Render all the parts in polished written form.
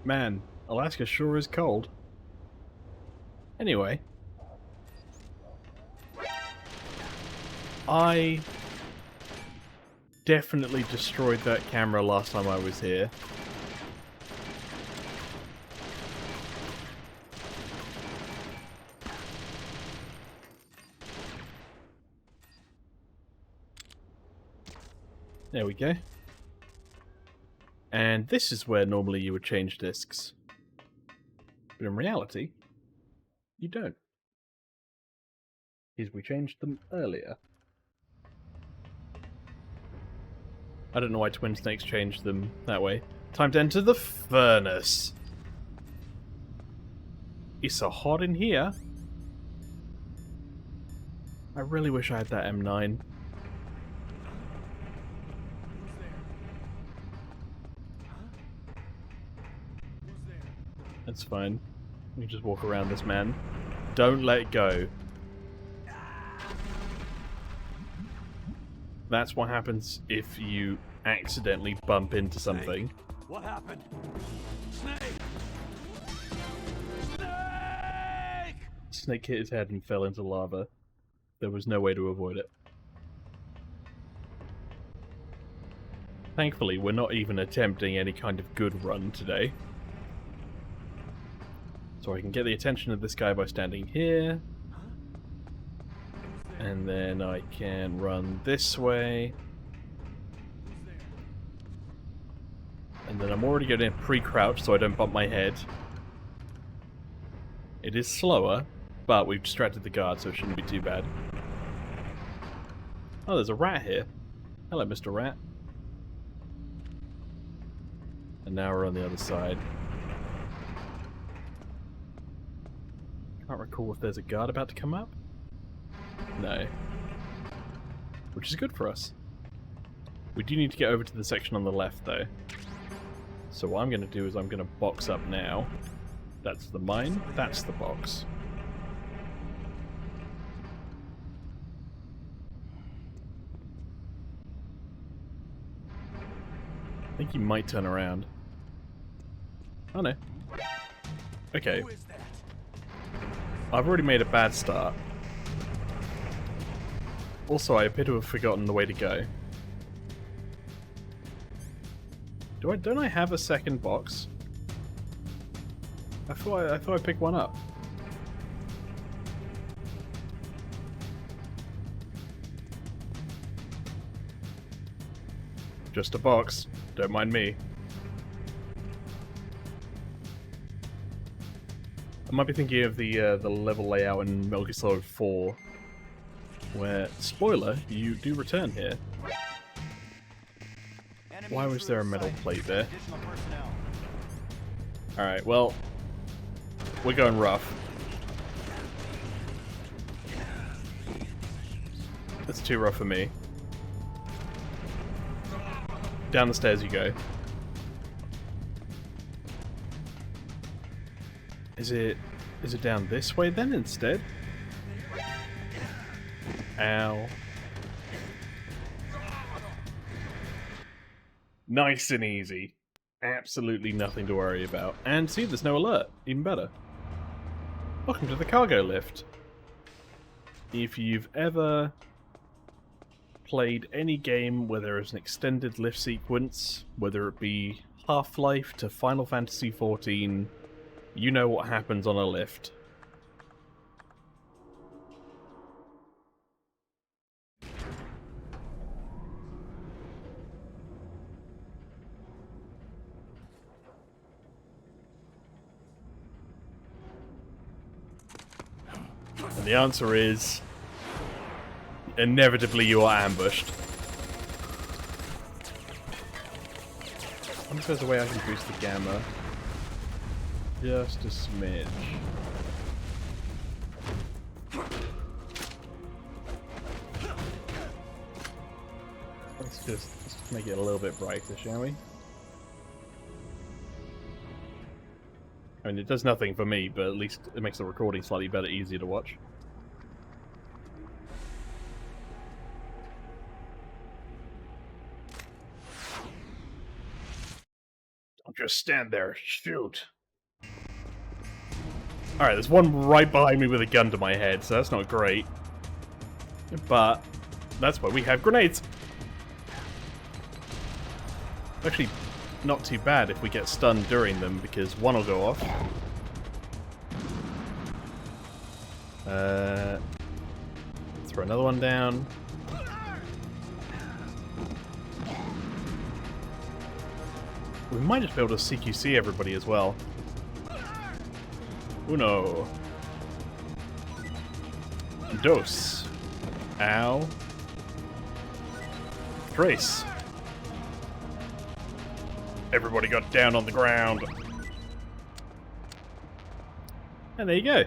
Man, Alaska sure is cold. Anyway. I definitely destroyed that camera last time I was here. There we go. And this is where normally you would change discs. But in reality, you don't. Because we changed them earlier. I don't know why Twin Snakes changed them that way. Time to enter the furnace. It's so hot in here. I really wish I had that M9. That's fine. We just walk around this man. Don't let go. That's what happens if you accidentally bump into something. Snake. What happened? Snake! Snake! Snake hit his head and fell into lava. There was no way to avoid it. Thankfully, we're not even attempting any kind of good run today. So I can get the attention of this guy by standing here. And then I can run this way. And then I'm already going to pre-crouch so I don't bump my head. It is slower, but we've distracted the guard, so it shouldn't be too bad. Oh, there's a rat here. Hello, Mr. Rat. And now we're on the other side. Can't recall if there's a guard about to come up. No. Which is good for us. We do need to get over to the section on the left, though. So what I'm going to do is I'm going to box up now. That's the mine, that's the box. I think he might turn around. Oh no. Okay. I've already made a bad start. Also, I appear to have forgotten the way to go. Don't I have a second box? I thought I picked one up. Just a box. Don't mind me. I might be thinking of the level layout in Metal Gear Solid 4, where, spoiler, you do return here. Why was there a metal plate there? Alright, well, we're going rough. That's too rough for me. Down the stairs you go. Is it down this way then instead? Ow. Nice and easy. Absolutely nothing to worry about. And see, there's no alert. Even better. Welcome to the cargo lift. If you've ever played any game where there is an extended lift sequence, whether it be Half-Life to Final Fantasy XIV, you know what happens on a lift. And the answer is, inevitably you are ambushed. I wonder if there's a way I can boost the gamma. Just a smidge. Let's just make it a little bit brighter, shall we? I mean, it does nothing for me, but at least it makes the recording slightly better, easier to watch. Don't just stand there. Shoot. Alright, there's one right behind me with a gun to my head, so that's not great. But that's why we have grenades. Actually, not too bad if we get stunned during them, because one will go off. Throw another one down. We might just be able to CQC everybody as well. Uno. Dos. Ow. Tres. Everybody got down on the ground. And there you go.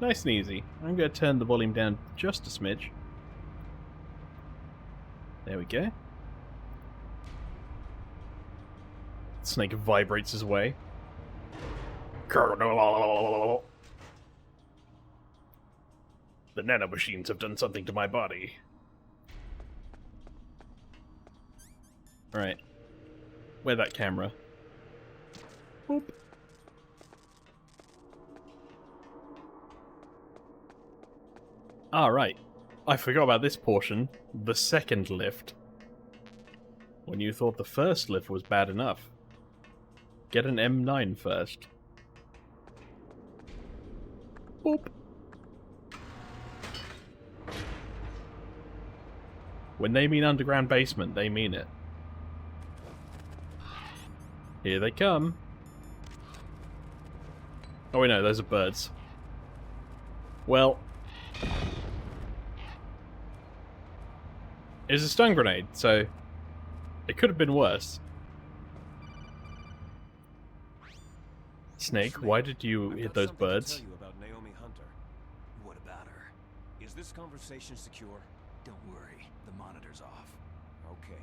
Nice and easy. I'm going to turn the volume down just a smidge. There we go. Snake vibrates his way. The nanomachines have done something to my body. Alright. Where that camera? Boop. Ah, right. I forgot about this portion. The second lift. When you thought the first lift was bad enough. Get an M9 first. Boop. When they mean underground basement, they mean it. Here they come. Oh wait, no, those are birds. Well, it's a stun grenade, so it could have been worse. Snake, why did you hit those birds? To tell you about Naomi Hunter. What about her? Is this conversation secure? Don't worry, the monitor's off. Okay.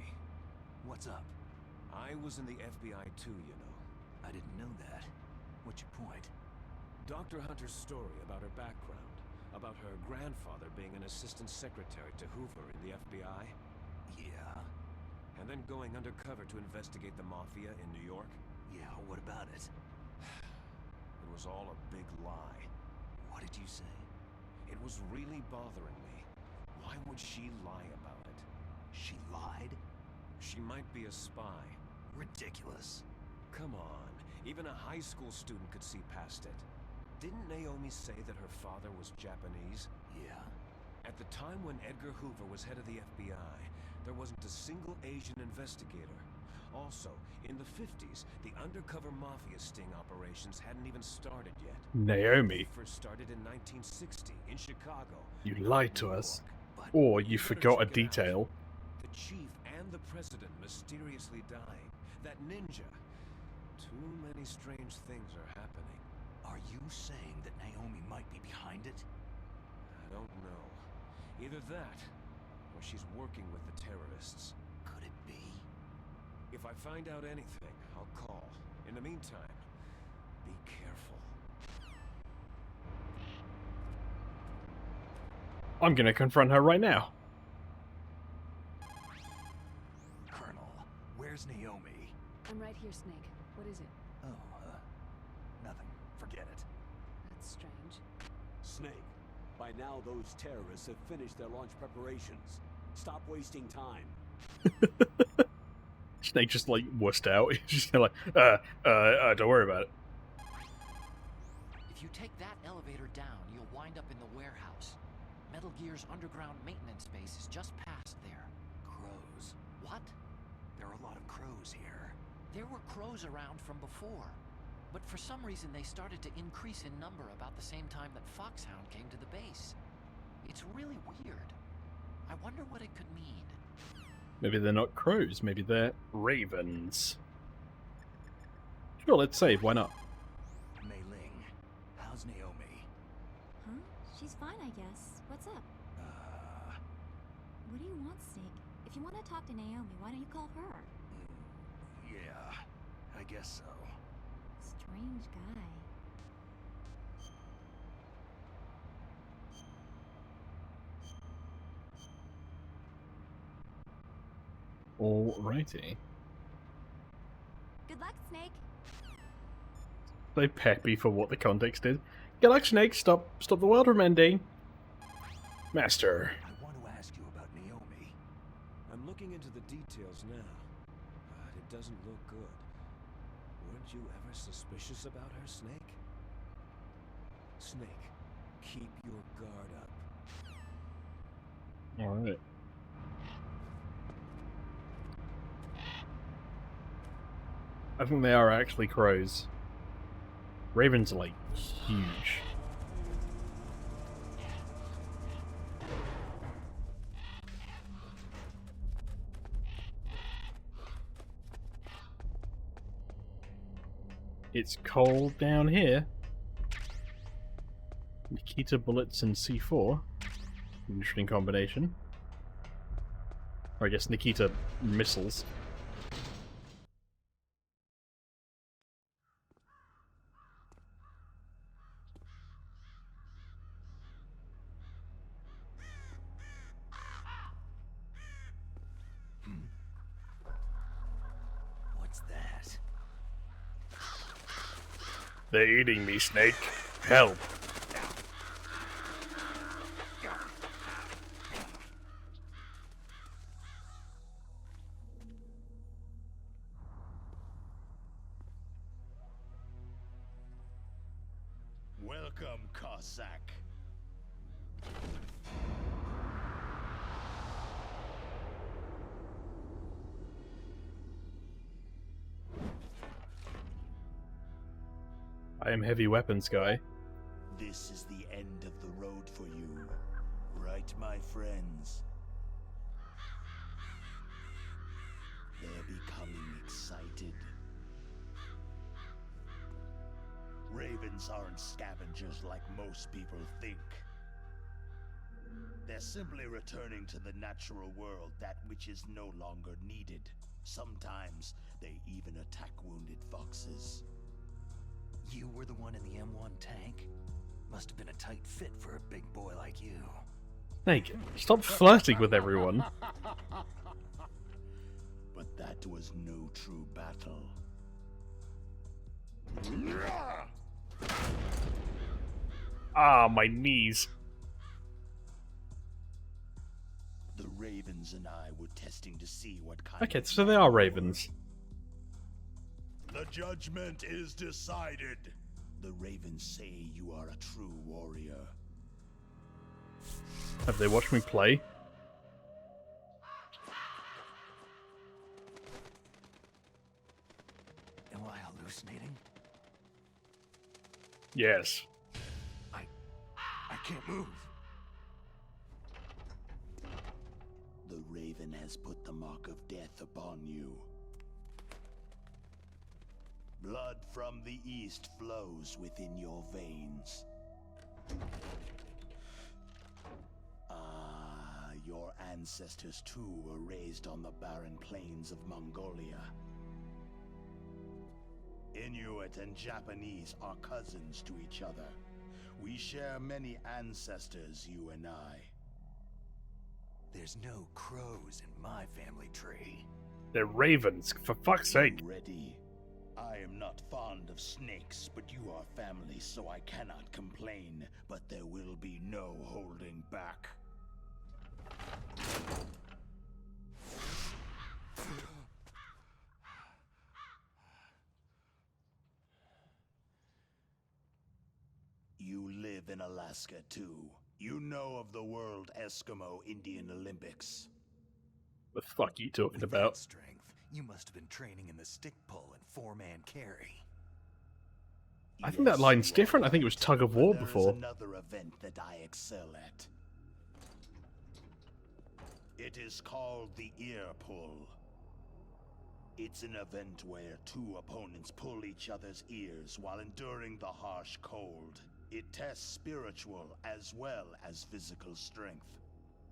What's up? I was in the FBI too, you know. I didn't know that. What's your point? Dr. Hunter's story about her background, about her grandfather being an assistant secretary to Hoover in the FBI, Yeah? and then going undercover to investigate the Mafia in New York. Yeah, what about it? It was all a big lie. What did you say? It was really bothering me. Why would she lie about it? She lied? She might be a spy. Ridiculous. Come on, even a high school student could see past it. Didn't Naomi say that her father was Japanese? Yeah? At the time when Edgar Hoover was head of the FBI, there wasn't a single Asian investigator. Also, in the 50s, the undercover Mafia sting operations hadn't even started yet. Naomi, They first started in 1960 in Chicago. you lied to us. But Or you better forgot a check it out. detail. The chief and the president mysteriously dying. That ninja. Too many strange things are happening. are you saying that Naomi might be behind it? I don't know. Either that, or she's working with the terrorists. Could it be? If I find out anything, I'll call. In the meantime, be careful. I'm gonna confront her right now. Colonel, where's Naomi? I'm right here, Snake. What is it? Oh, nothing. Forget it. That's strange. Snake, by now those terrorists have finished their launch preparations. Stop wasting time. Snake just like wussed out. He's just like, don't worry about it. If you take that elevator down, you'll wind up in the warehouse. Metal Gear's underground maintenance space is just past there. Crows. What? There are a lot of crows here. There were crows around from before. But for some reason they started to increase in number about the same time that Foxhound came to the base. It's really weird. I wonder what it could mean. Maybe they're not crows, maybe they're ravens. Sure, let's save, why not? Mei Ling, how's Naomi? Huh? She's fine, I guess. What's up? What do you want, Snake? If you want to talk to Naomi, why don't you call her? Yeah, I guess so. Strange guy. Alrighty. Good luck, Snake. So peppy for what the context is. Good luck, Snake. Stop the world from ending. Master. I want to ask you about Naomi. I'm looking into the details now, but it doesn't look good. Weren't you ever suspicious about her, Snake? Snake, keep your guard up. Alright. I think they are actually crows. Ravens are like huge. It's cold down here. Nikita bullets and C4. Interesting combination. Or I guess Nikita missiles. What's that? They're eating me, Snake. Help. Welcome, Cossack. I am heavy weapons guy. This is the end of the road for you, right, my friends? They're becoming excited. Ravens aren't scavengers like most people think. They're simply returning to the natural world, that which is no longer needed. Sometimes they even attack wounded foxes. You were the one in the M1 tank? Must have been a tight fit for a big boy like you. Snake, stop flirting with everyone. But that was no true battle. Ah, my knees. The Ravens and I were testing to see what kind Okay, of so they are ravens. The judgment is decided. The Ravens say you are a true warrior. Have they watched me play? Am I hallucinating? Yes. I can't move. The Raven has put the mark of death upon you. Blood from the east flows within your veins. Ah, your ancestors too were raised on the barren plains of Mongolia. Inuit and Japanese are cousins to each other. We share many ancestors, you and I. There's no crows in my family tree. They're ravens, for fuck's sake. Ready? I am not fond of snakes, but you are family, so I cannot complain. But there will be no holding back. You live in Alaska, too. You know of the World Eskimo Indian Olympics. The fuck are you talking With about? that strength, you must have been training in the stick pull and four-man carry. I think that line's you different. are I think it was right, tug of but war there is before. another event that I excel at. It is called the ear pull. It's an event where two opponents pull each other's ears while enduring the harsh cold. It tests spiritual as well as physical strength.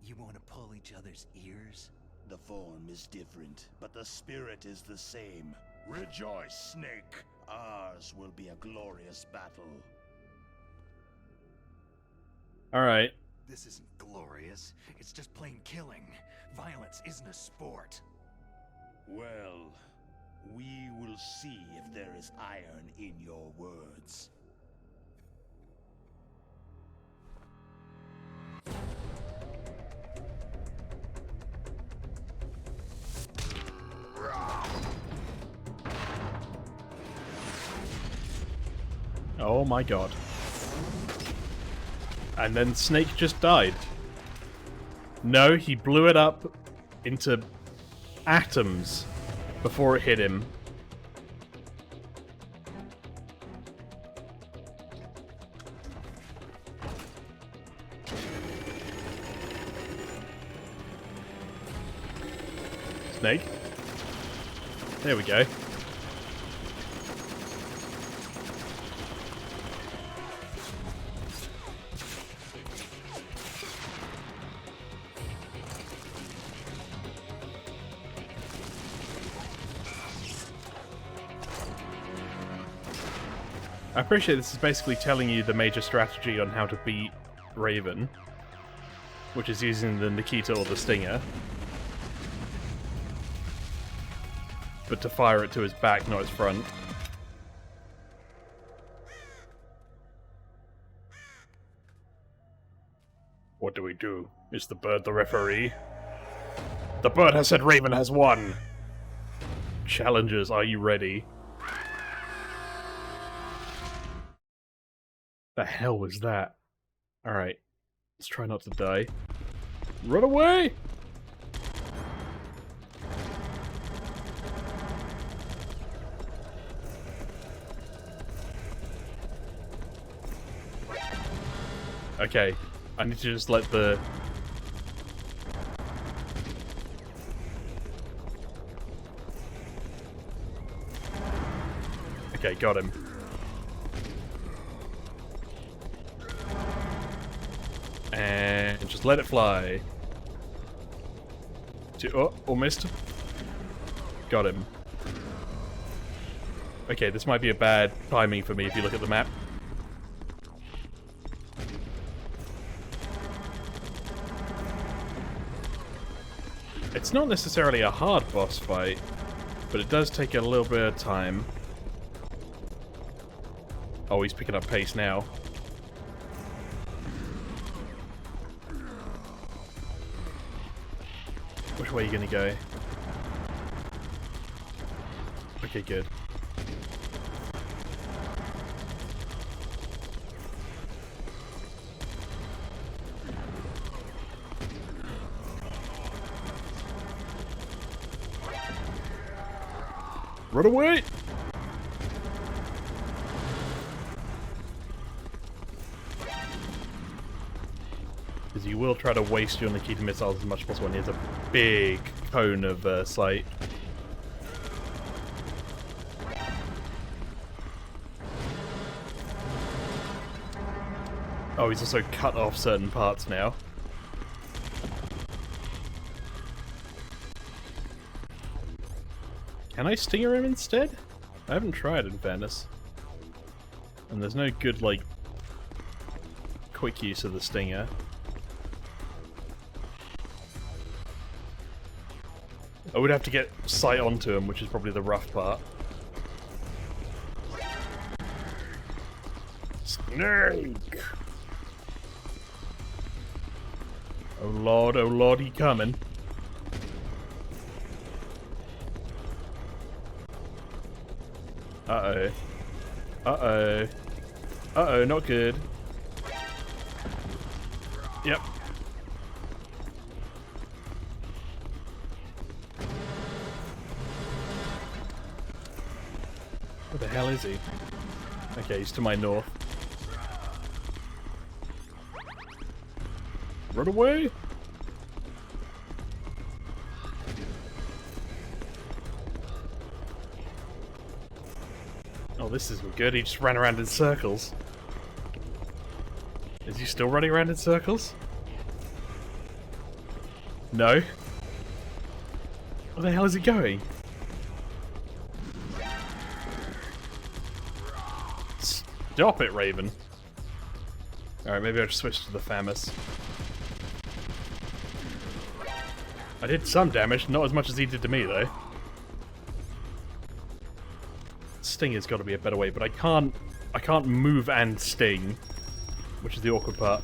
You want to pull each other's ears? The form is different, but the spirit is the same. Rejoice, Snake! Ours will be a glorious battle. Alright. This isn't glorious. It's just plain killing. Violence isn't a sport. Well, we will see if there is iron in your words. Oh my god. And then Snake just died. No, he blew it up into atoms before it hit him. Snake. There we go. I appreciate this is basically telling you the major strategy on how to beat Raven, which is using the Nikita or the Stinger, but to fire it to his back, not his front. What do we do? Is the bird the referee? The bird has said Raven has won! Challengers, are you ready? The hell was that? Alright. Let's try not to die. Run away! Okay. I need to just let the... Okay, got him. And just let it fly. Oh, almost. Got him. Okay, this might be a bad timing for me if you look at the map. It's not necessarily a hard boss fight, but it does take a little bit of time. Oh, he's picking up pace now. Which way are you gonna go? Okay, good. Run away! Because you will try to waste your Nikita missiles as much as possible, and he has a big cone of sight. Oh, he's also cut off certain parts now. Can I stinger him instead? I haven't tried, in fairness. And there's no good, like, quick use of the stinger. I would have to get sight onto him, which is probably the rough part. Snake! Oh lord, he coming. Uh-oh. Uh-oh. Uh-oh, not good. Yep. Where the hell is he? Okay, he's to my north. Run away! Oh, this isn't good. He just ran around in circles. Is he still running around in circles? No. Where the hell is he going? Stop it, Raven. Alright, maybe I'll just switch to the Famous. I did some damage, not as much as he did to me, though. Sting has got to be a better way, but I can't move and sting, which is the awkward part.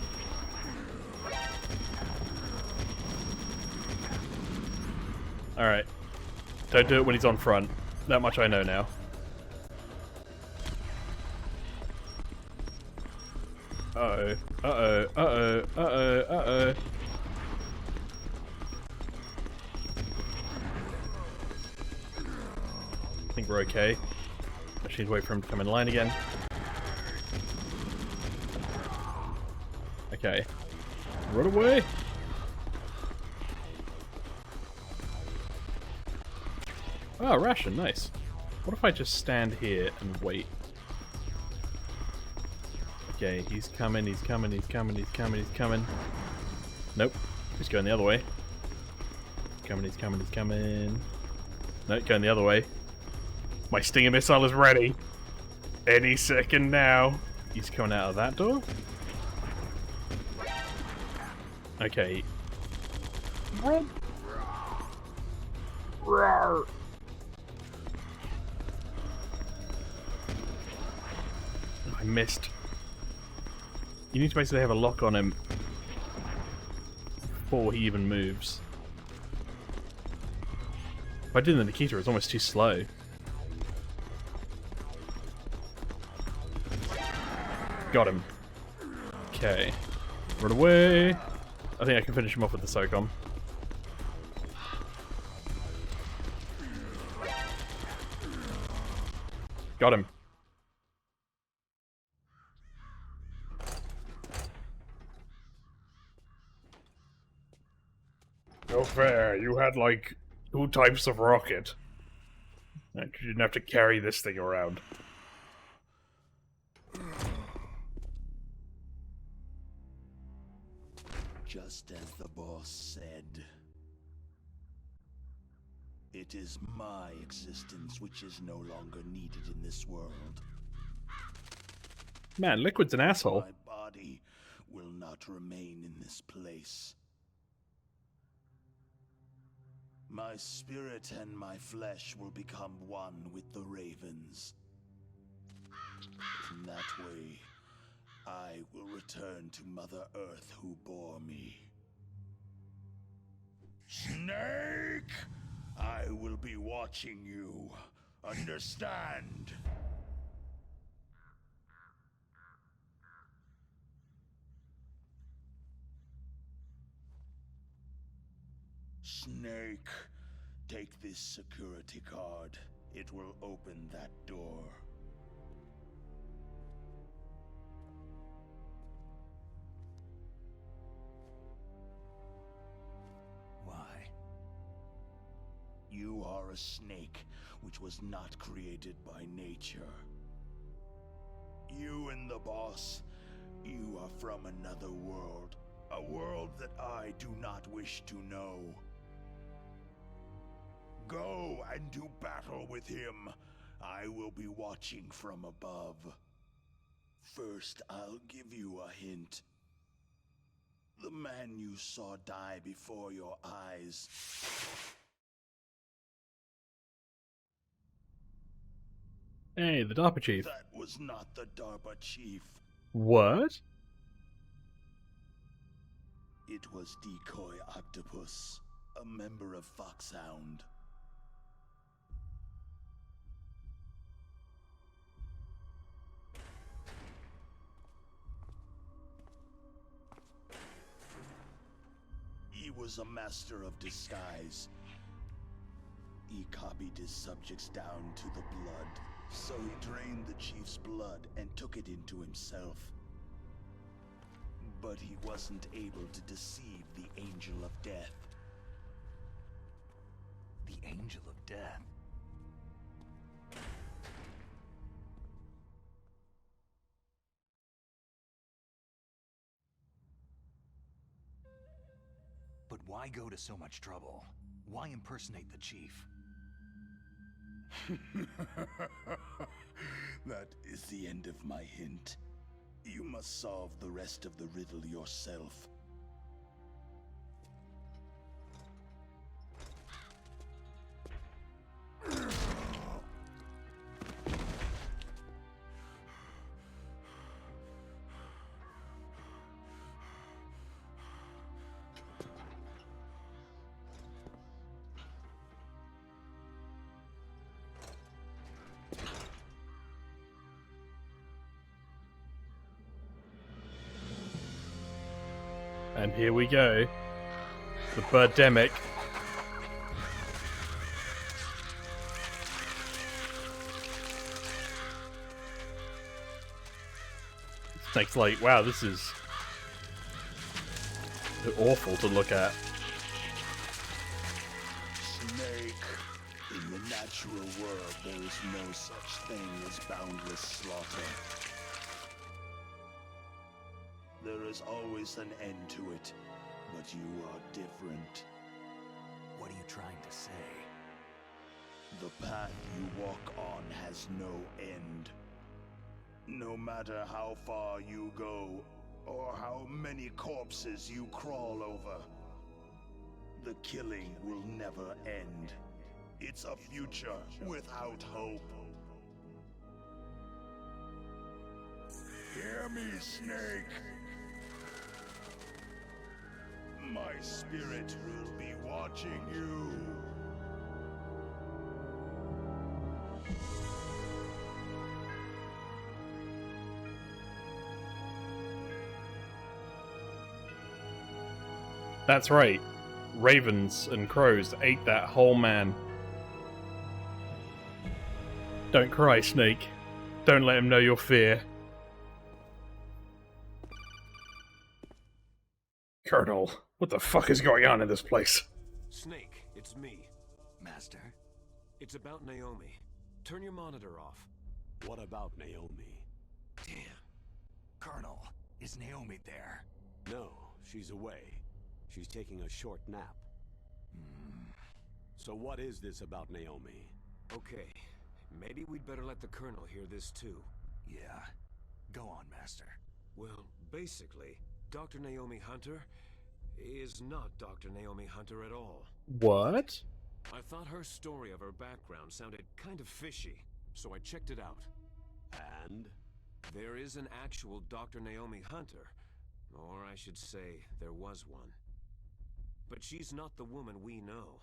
Alright. Don't do it when he's on front. That much I know now. Uh-oh. Uh-oh. Uh-oh. Uh-oh. Uh-oh. I think we're okay. I just need to wait for him to come in line again. Okay. Run away! Oh, ration, nice. What if I just stand here and wait? Okay, he's coming, he's coming, he's coming, he's coming, he's coming. Nope, he's going the other way. He's coming, he's coming, he's coming. Nope, going the other way. My stinger missile is ready. Any second now. He's coming out of that door? Okay. Run! I missed. You need to basically have a lock on him before he even moves. If I did the Nikita, it's almost too slow. Got him. Okay. Run away. I think I can finish him off with the SOCOM. Got him. No fair. You had like 2 types of rocket. And you didn't have to carry this thing around. Just as the boss said, it is my existence which is no longer needed in this world. Man, Liquid's an asshole. My body will not remain in this place. My spirit and my flesh will become one with the ravens. In that way, I will return to Mother Earth who bore me. Snake! I will be watching you. Understand? Snake, take this security card. It will open that door. Why? You are a snake which was not created by nature. You and the boss, you are from another world. A world that I do not wish to know. Go and do battle with him. I will be watching from above. First, I'll give you a hint. The man you saw die before your eyes. Hey, the DARPA chief. That was not the DARPA chief. What? It was Decoy Octopus, a member of Foxhound. He was a master of disguise. He copied his subjects down to the blood, so he drained the chief's blood and took it into himself. But he wasn't able to deceive the Angel of Death. The Angel of Death. But why go to so much trouble? Why impersonate the chief? That is the end of my hint. You must solve the rest of the riddle yourself. And here we go. The Birdemic. Snake's like, wow, this is awful to look at. Snake. In the natural world, there is no such thing as boundless slaughter. There is always an end to it, but you are different. What are you trying to say? The path you walk on has no end. No matter how far you go, or how many corpses you crawl over, the killing will never end. It's a future without hope. Hear me, Snake. My spirit will be watching you. That's right. Ravens and crows ate that whole man. Don't cry, Snake. Don't let him know your fear. Colonel, what the fuck is going on in this place? Snake, it's me. Master? It's about Naomi. Turn your monitor off. What about Naomi? Damn. Colonel, is Naomi there? No, she's away. She's taking a short nap. So what is this about Naomi? Okay, maybe we'd better let the Colonel hear this too. Yeah. Go on, Master. Well, basically, Dr. Naomi Hunter is not Dr. Naomi Hunter at all. What? I thought her story of her background sounded kind of fishy, so I checked it out. And? There is an actual Dr. Naomi Hunter, or I should say, there was one. But she's not the woman we know.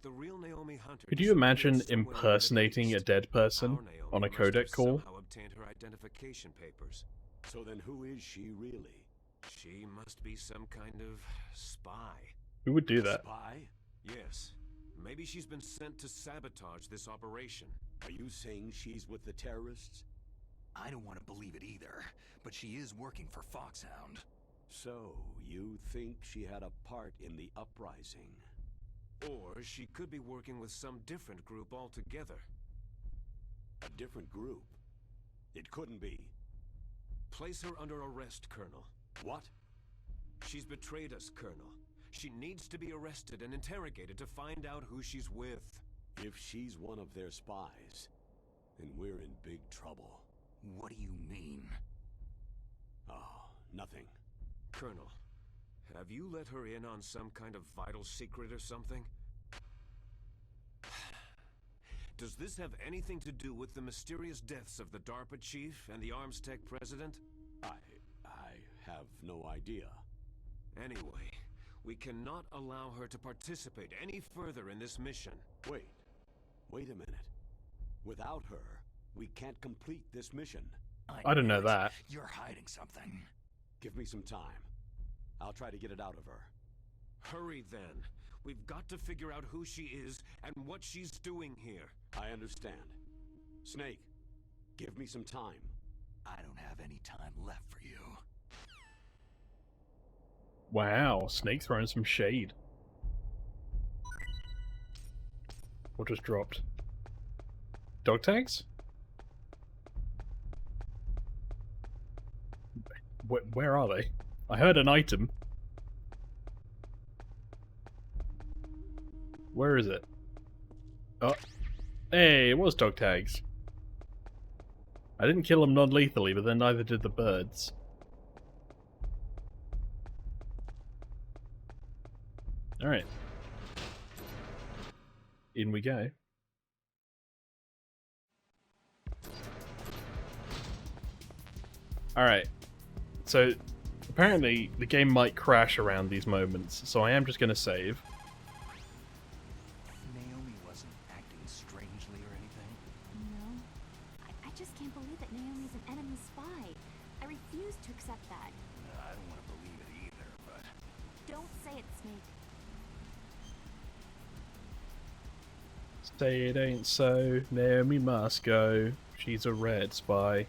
The real Naomi Hunter. Could you imagine disappeared somewhere in the impersonating a East. dead person Our Naomi on a must have codec call? somehow obtained her identification papers. So then who is she really? She must be some kind of spy. Who would do that? Spy? Yes. Maybe she's been sent to sabotage this operation. Are you saying she's with the terrorists? I don't want to believe it either, but she is working for Foxhound. So, you think she had a part in the uprising? Or she could be working with some different group altogether. A different group? It couldn't be. Place her under arrest, Colonel. What? She's betrayed us, Colonel. She needs to be arrested and interrogated to find out who she's with. If she's one of their spies, then we're in big trouble. What do you mean? Oh, nothing. Colonel, have you let her in on some kind of vital secret or something? Does this have anything to do with the mysterious deaths of the DARPA chief and the Arms Tech president? I have no idea. Anyway, we cannot allow her to participate any further in this mission. Wait a minute. Without her, we can't complete this mission. I don't know knew it. that. You're hiding something. Give me some time. I'll try to get it out of her. Hurry then. We've got to figure out who she is and what she's doing here. I understand. Snake, give me some time. I don't have any time left for you. Wow, Snake throwing some shade. What just dropped? Dog tags? Where are they? I heard an item. Where is it? Oh, hey, it was dog tags. I didn't kill them non-lethally, but then neither did the birds. Alright. In we go. Alright. So, apparently, the game might crash around these moments, so I am just going to save. Naomi wasn't acting strangely or anything. No. I just can't believe that Naomi's an enemy spy. I refuse to accept that. I don't want to believe it either, but... Don't say it, Snake. Say it ain't so, Naomi must go. She's a red spy.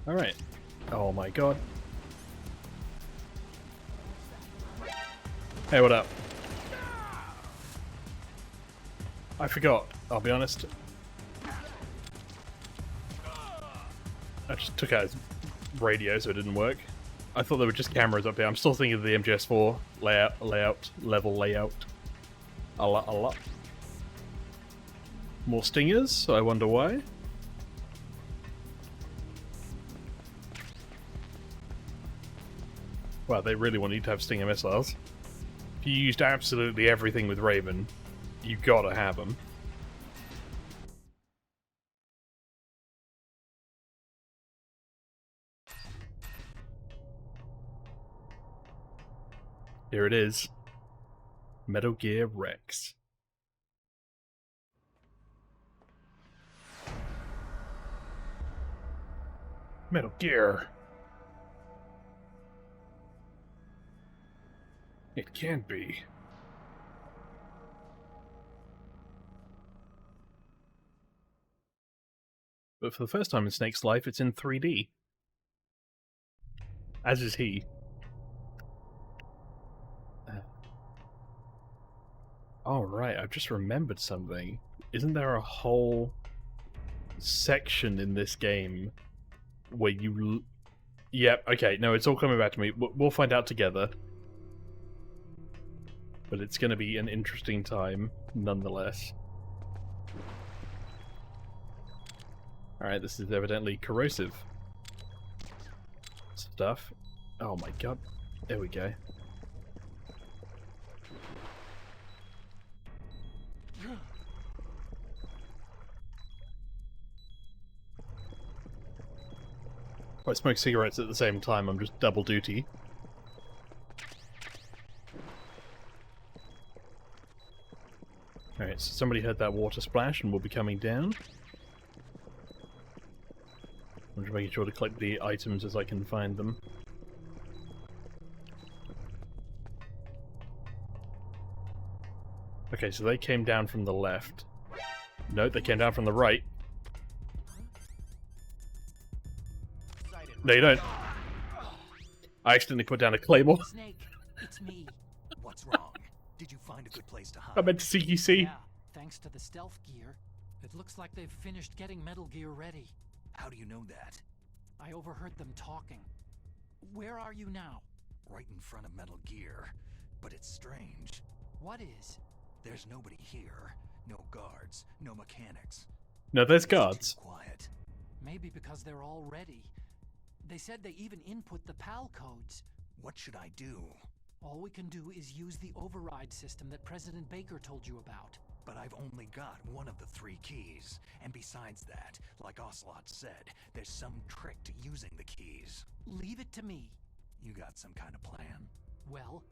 Alright. Oh my god. Hey, what up? I forgot, I'll be honest. I just took out his radio so it didn't work. I thought there were just cameras up here. I'm still thinking of the MGS4 layout. A lot. More stingers, so I wonder why. Well, they really want you to have Stinger missiles. If you used absolutely everything with Raven, you gotta have them. Here it is. Metal Gear Rex. Metal Gear. It can't be. But for the first time in Snake's life, it's in 3D. As is he. Oh right, I've just remembered something. Isn't there a whole section in this game where you... Yep, okay, no, it's all coming back to me. We'll find out together. But it's going to be an interesting time, nonetheless. Alright, this is evidently corrosive stuff. Oh my god. There we go. If I smoke cigarettes at the same time, I'm just double duty. Alright, so somebody heard that water splash and will be coming down. I'm just making sure to collect the items as I can find them. Okay, so they came down from the left. No, they came down from the right. No, you don't. I accidentally put down a claymore. Snake, it's me. What's wrong? Did you find a good place to hide? I meant to CQC. Yeah, thanks to the stealth gear. It looks like they've finished getting Metal Gear ready. How do you know that? I overheard them talking. Where are you now? Right in front of Metal Gear. But it's strange. What is? There's nobody here. No guards. No mechanics. No, there's It's guards. too quiet. Maybe because they're all ready. They said they even input the PAL codes. What should I do? All we can do is use the override system that President Baker told you about. But I've only got one of the 3 keys. And besides that, like Ocelot said, there's some trick to using the keys. Leave it to me. You got some kind of plan? Well,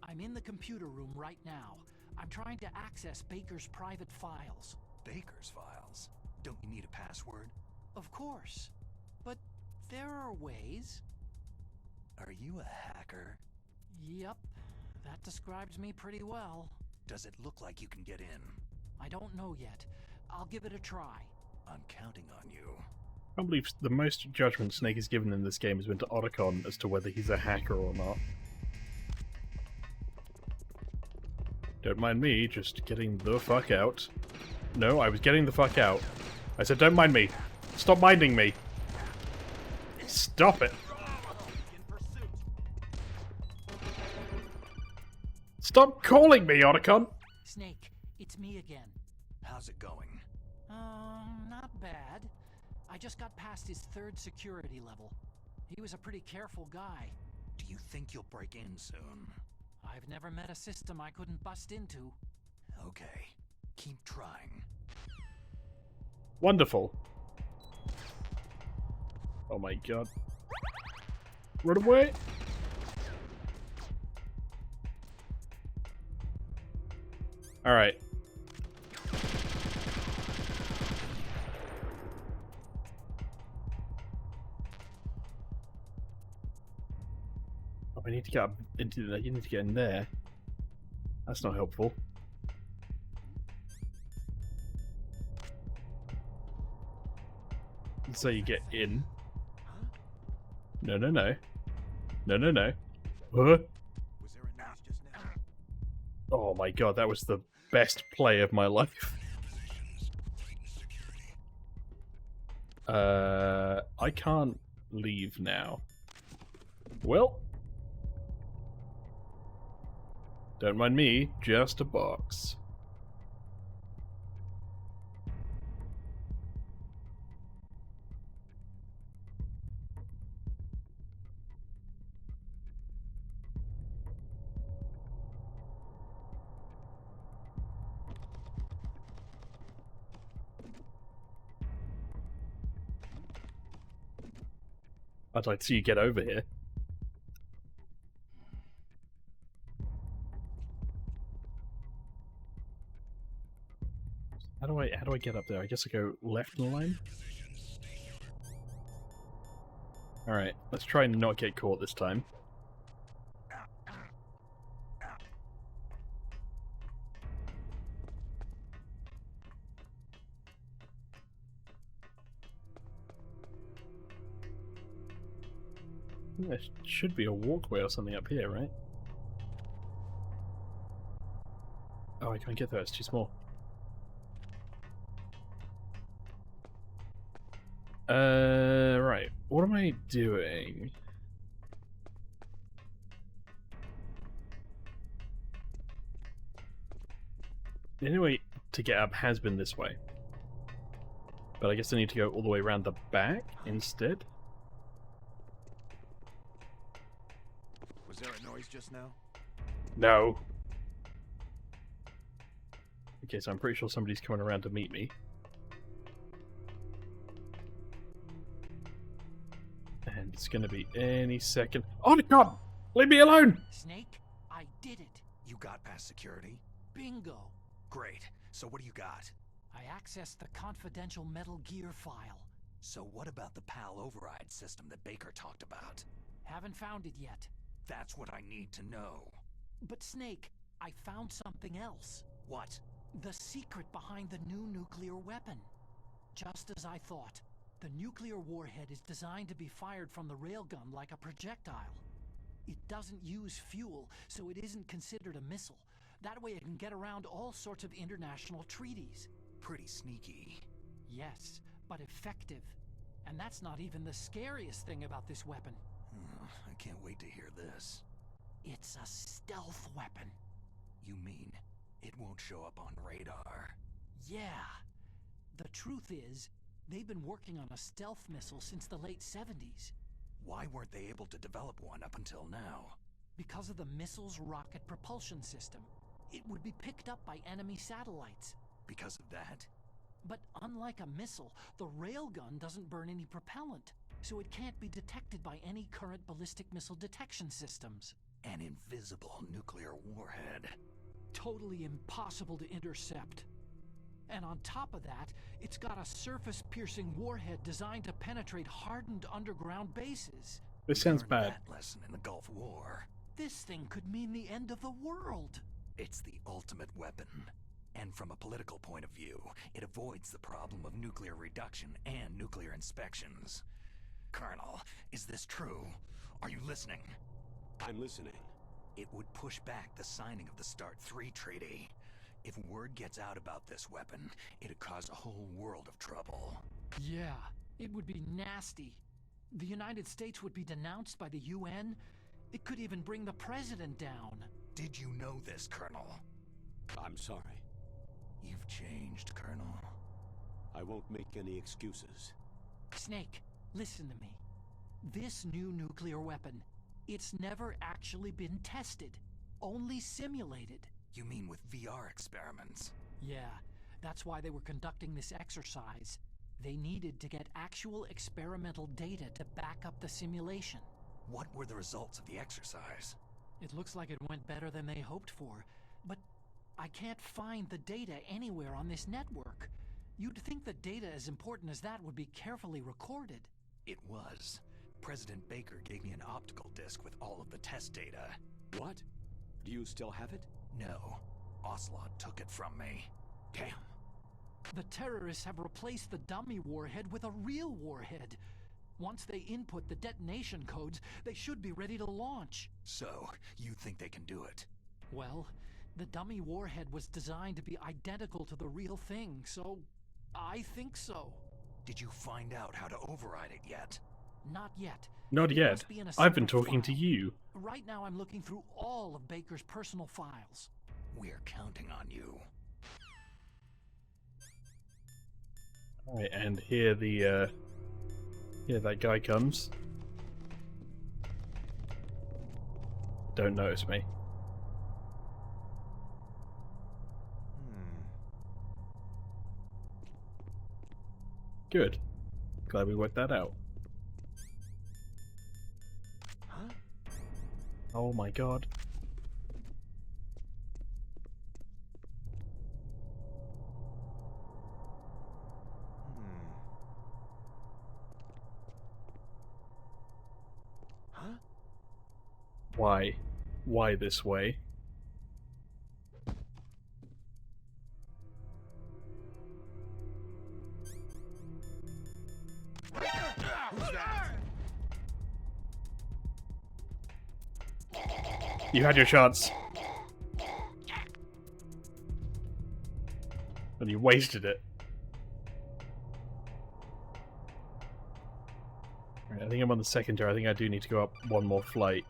I'm in the computer room right now. I'm trying to access Baker's private files. Baker's files? Don't you need a password? Of course. But there are ways. Are you a hacker? Yep, that describes me pretty well. Does it look like you can get in? I don't know yet. I'll give it a try. I'm counting on you. I can't believe the most judgment Snake has given in this game has been to Otacon as to whether he's a hacker or not. Don't mind me, just getting the fuck out. No, I was getting the fuck out. I said don't mind me. Stop minding me. Stop it. Stop calling me, Otacon! Snake, it's me again. How's it going? Not bad. I just got past his 3rd security level. He was a pretty careful guy. Do you think you'll break in soon? I've never met a system I couldn't bust into. Okay. Keep trying. Wonderful. Oh my god. Run away! Alright. Oh, I need to get up into that. You need to get in there. That's not helpful. So you get in. No, no, no. No, no, no. Huh? Was there a noise just now? Oh my god, that was the best play of my life. I can't leave now. Well. Don't mind me, just a box. I'd like to see you get over here. How do I get up there? I guess I go left in the line? Alright, let's try and not get caught this time. There should be a walkway or something up here, right? Oh, I can't get there, it's too small. Right. What am I doing? The only way to get up has been this way. But I guess I need to go all the way around the back instead. Was there a noise just now? No. Okay, so I'm pretty sure somebody's coming around to meet me. And it's gonna be any second. Oh my god! Leave me alone! Snake, I did it. You got past security? Bingo. Great. So what do you got? I accessed the confidential Metal Gear file. So what about the PAL override system that Baker talked about? Haven't found it yet. That's what I need to know. But Snake, I found something else. What? The secret behind the new nuclear weapon. Just as I thought. The nuclear warhead is designed to be fired from the railgun like a projectile. It doesn't use fuel, so it isn't considered a missile. That way it can get around all sorts of international treaties. Pretty sneaky. Yes, but effective. And that's not even the scariest thing about this weapon. I can't wait to hear this. It's a stealth weapon. You mean it won't show up on radar? Yeah. The truth is, they've been working on a stealth missile since the late 70s. Why weren't they able to develop one up until now? Because of the missile's rocket propulsion system. It would be picked up by enemy satellites. Because of that? But unlike a missile, the railgun doesn't burn any propellant, so it can't be detected by any current ballistic missile detection systems. An invisible nuclear warhead. Totally impossible to intercept. And on top of that, it's got a surface-piercing warhead designed to penetrate hardened underground bases. This sounds Learned bad. That lesson in the Gulf War. This thing could mean the end of the world. It's the ultimate weapon. And from a political point of view, it avoids the problem of nuclear reduction and nuclear inspections. Colonel, is this true? Are you listening? I'm listening. It would push back the signing of the START 3 treaty. If word gets out about this weapon, it'd cause a whole world of trouble. Yeah, it would be nasty. The United States would be denounced by the UN. It could even bring the president down. Did you know this, Colonel? I'm sorry. You've changed, Colonel. I won't make any excuses. Snake, listen to me. This new nuclear weapon, it's never actually been tested. Only simulated. You mean with VR experiments? Yeah, that's why they were conducting this exercise. They needed to get actual experimental data to back up the simulation. What were the results of the exercise? It looks like it went better than they hoped for, but I can't find the data anywhere on this network. You'd think that data as important as that would be carefully recorded. It was. President Baker gave me an optical disc with all of the test data. What? Do you still have it? No. Ocelot took it from me. Damn. The terrorists have replaced the dummy warhead with a real warhead. Once they input the detonation codes, they should be ready to launch. So, you think they can do it? Well, the dummy warhead was designed to be identical to the real thing, so I think so. Did you find out how to override it yet? Not yet. Not It yet. must be in a I've been separate talking to file. you. Right now I'm looking through all of Baker's personal files. We're counting on you. Alright, and here that guy comes. Don't notice me. Good. Glad we worked that out. Huh? Oh my god. Huh? Why? Why this way? You had your chance. And you wasted it. Right, I think I'm on the second tour. I think I do need to go up one more flight.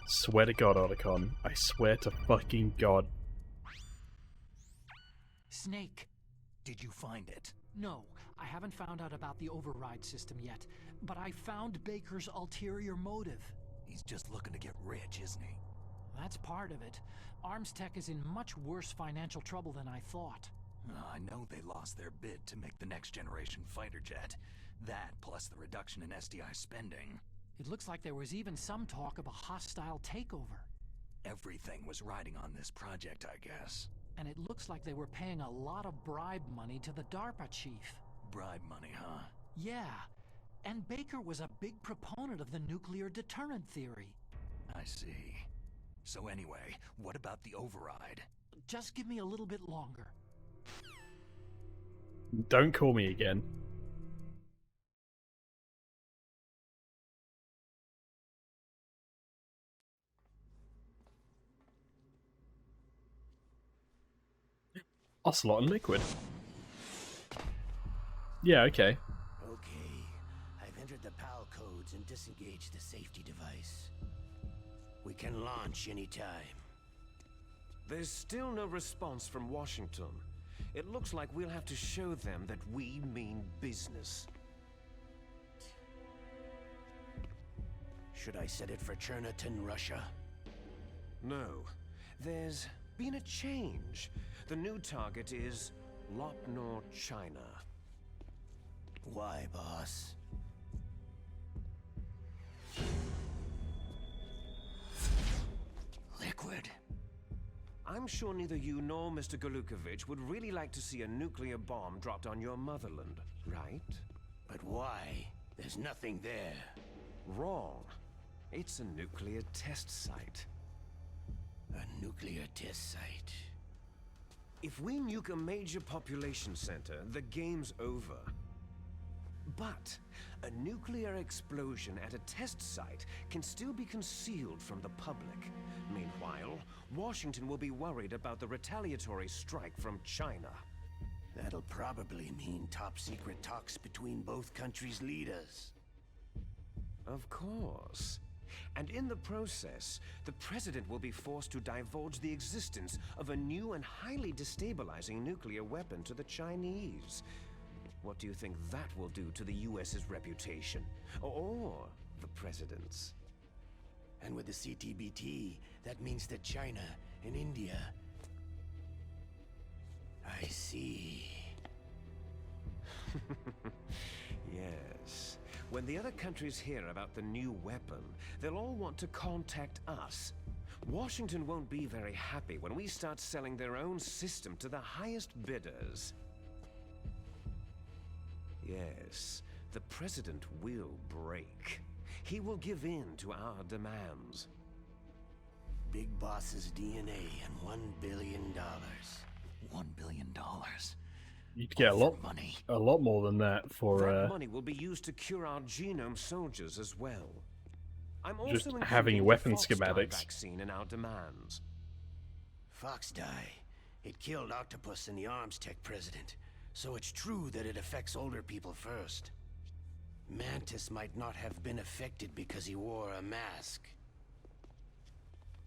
Swear to God, Otacon. I swear to fucking God. Snake. Did you find it? No, I haven't found out about the override system yet, but I found Baker's ulterior motive. He's just looking to get rich, isn't he? That's part of it. Arms Tech is in much worse financial trouble than I thought. I know they lost their bid to make the next generation fighter jet. That, plus the reduction in SDI spending. It looks like there was even some talk of a hostile takeover. Everything was riding on this project, I guess. And it looks like they were paying a lot of bribe money to the DARPA chief. Bribe money, huh? Yeah, and Baker was a big proponent of the nuclear deterrent theory. I see. So anyway, what about the override? Just give me a little bit longer. Don't call me again. Ocelot and Liquid. Yeah, okay. Okay, I've entered the PAL codes and disengaged the safety device. We can launch anytime. There's still no response from Washington. It looks like we'll have to show them that we mean business. Should I set it for Cherniton, Russia? No. There's been a change. The new target is Lopnor, China. Why, boss? Liquid. I'm sure neither you nor Mr. Golukovich would really like to see a nuclear bomb dropped on your motherland, right? But why? There's nothing there. Wrong. It's a nuclear test site. A nuclear test site. If we nuke a major population center, the game's over. But a nuclear explosion at a test site can still be concealed from the public. Meanwhile, Washington will be worried about the retaliatory strike from China. That'll probably mean top-secret talks between both countries' leaders. Of course. And in the process, the President will be forced to divulge the existence of a new and highly destabilizing nuclear weapon to the Chinese. What do you think that will do to the US's reputation? Or the President's? And with the CTBT, that means that China and India... I see. Yes. When the other countries hear about the new weapon, they'll all want to contact us. Washington won't be very happy when we start selling their own system to the highest bidders. Yes, the President will break. He will give in to our demands. Big Boss's DNA and $1 billion. $1 billion. You'd get a lot more than that for that money will be used to cure our genome soldiers as well. I'm also just including having the weapon Fox dye schematics. vaccine in our demands. Fox dye. It killed Octopus and the Arms Tech president. So it's true that it affects older people first. Mantis might not have been affected because he wore a mask.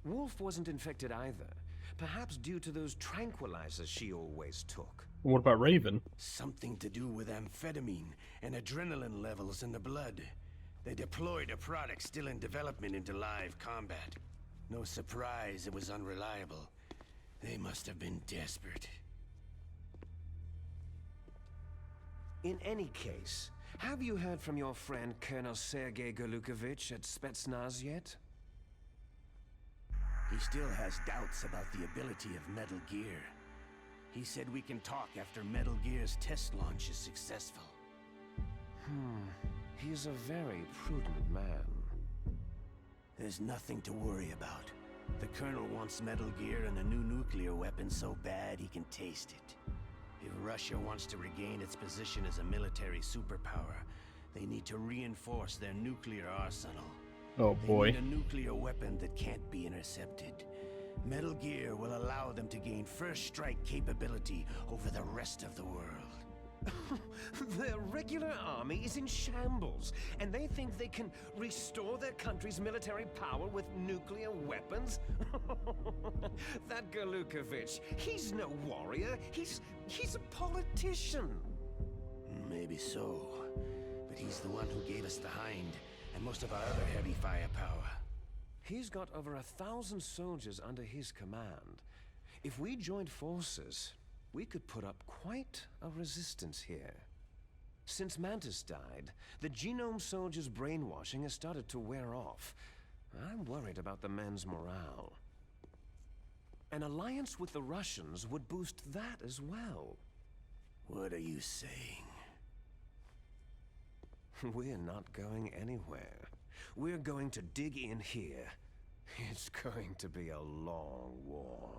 Wolf wasn't infected either. Perhaps due to those tranquilizers she always took. What about Raven? Something to do with amphetamine and adrenaline levels in the blood. They deployed a product still in development into live combat. No surprise it was unreliable. They must have been desperate. In any case, have you heard from your friend Colonel Sergei Golukovich at Spetsnaz yet? He still has doubts about the ability of Metal Gear. He said we can talk after Metal Gear's test launch is successful. He's a very prudent man. There's nothing to worry about. The Colonel wants Metal Gear and a new nuclear weapon so bad he can taste it. If Russia wants to regain its position as a military superpower, they need to reinforce their nuclear arsenal. Oh boy. They need a nuclear weapon that can't be intercepted. Metal Gear will allow them to gain first strike capability over the rest of the world. Their regular army is in shambles, and they think they can restore their country's military power with nuclear weapons? That Golukovich, he's no warrior, he's a politician. Maybe so, but he's the one who gave us the Hind and most of our other heavy firepower. He's got over 1,000 soldiers under his command. If we joined forces, we could put up quite a resistance here. Since Mantis died, the genome soldiers' brainwashing has started to wear off. I'm worried about the men's morale. An alliance with the Russians would boost that as well. What are you saying? We're not going anywhere. We're going to dig in here. It's going to be a long war.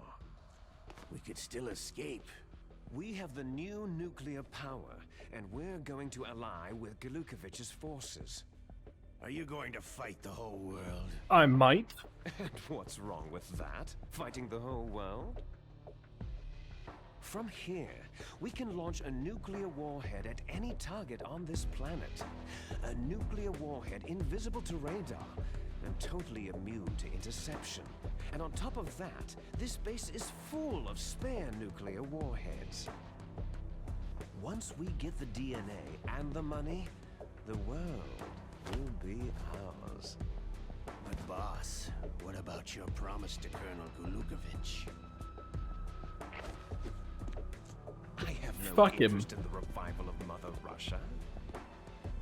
We could still escape. We have the new nuclear power, and we're going to ally with Golukovich's forces. Are you going to fight the whole world? I might. And what's wrong with that? Fighting the whole world? From here, we can launch a nuclear warhead at any target on this planet. A nuclear warhead invisible to radar and totally immune to interception. And on top of that, this base is full of spare nuclear warheads. Once we get the DNA and the money, the world will be ours. But boss, what about your promise to Colonel Golukovich? I have no Fuck him. interest in the revival of Mother Russia.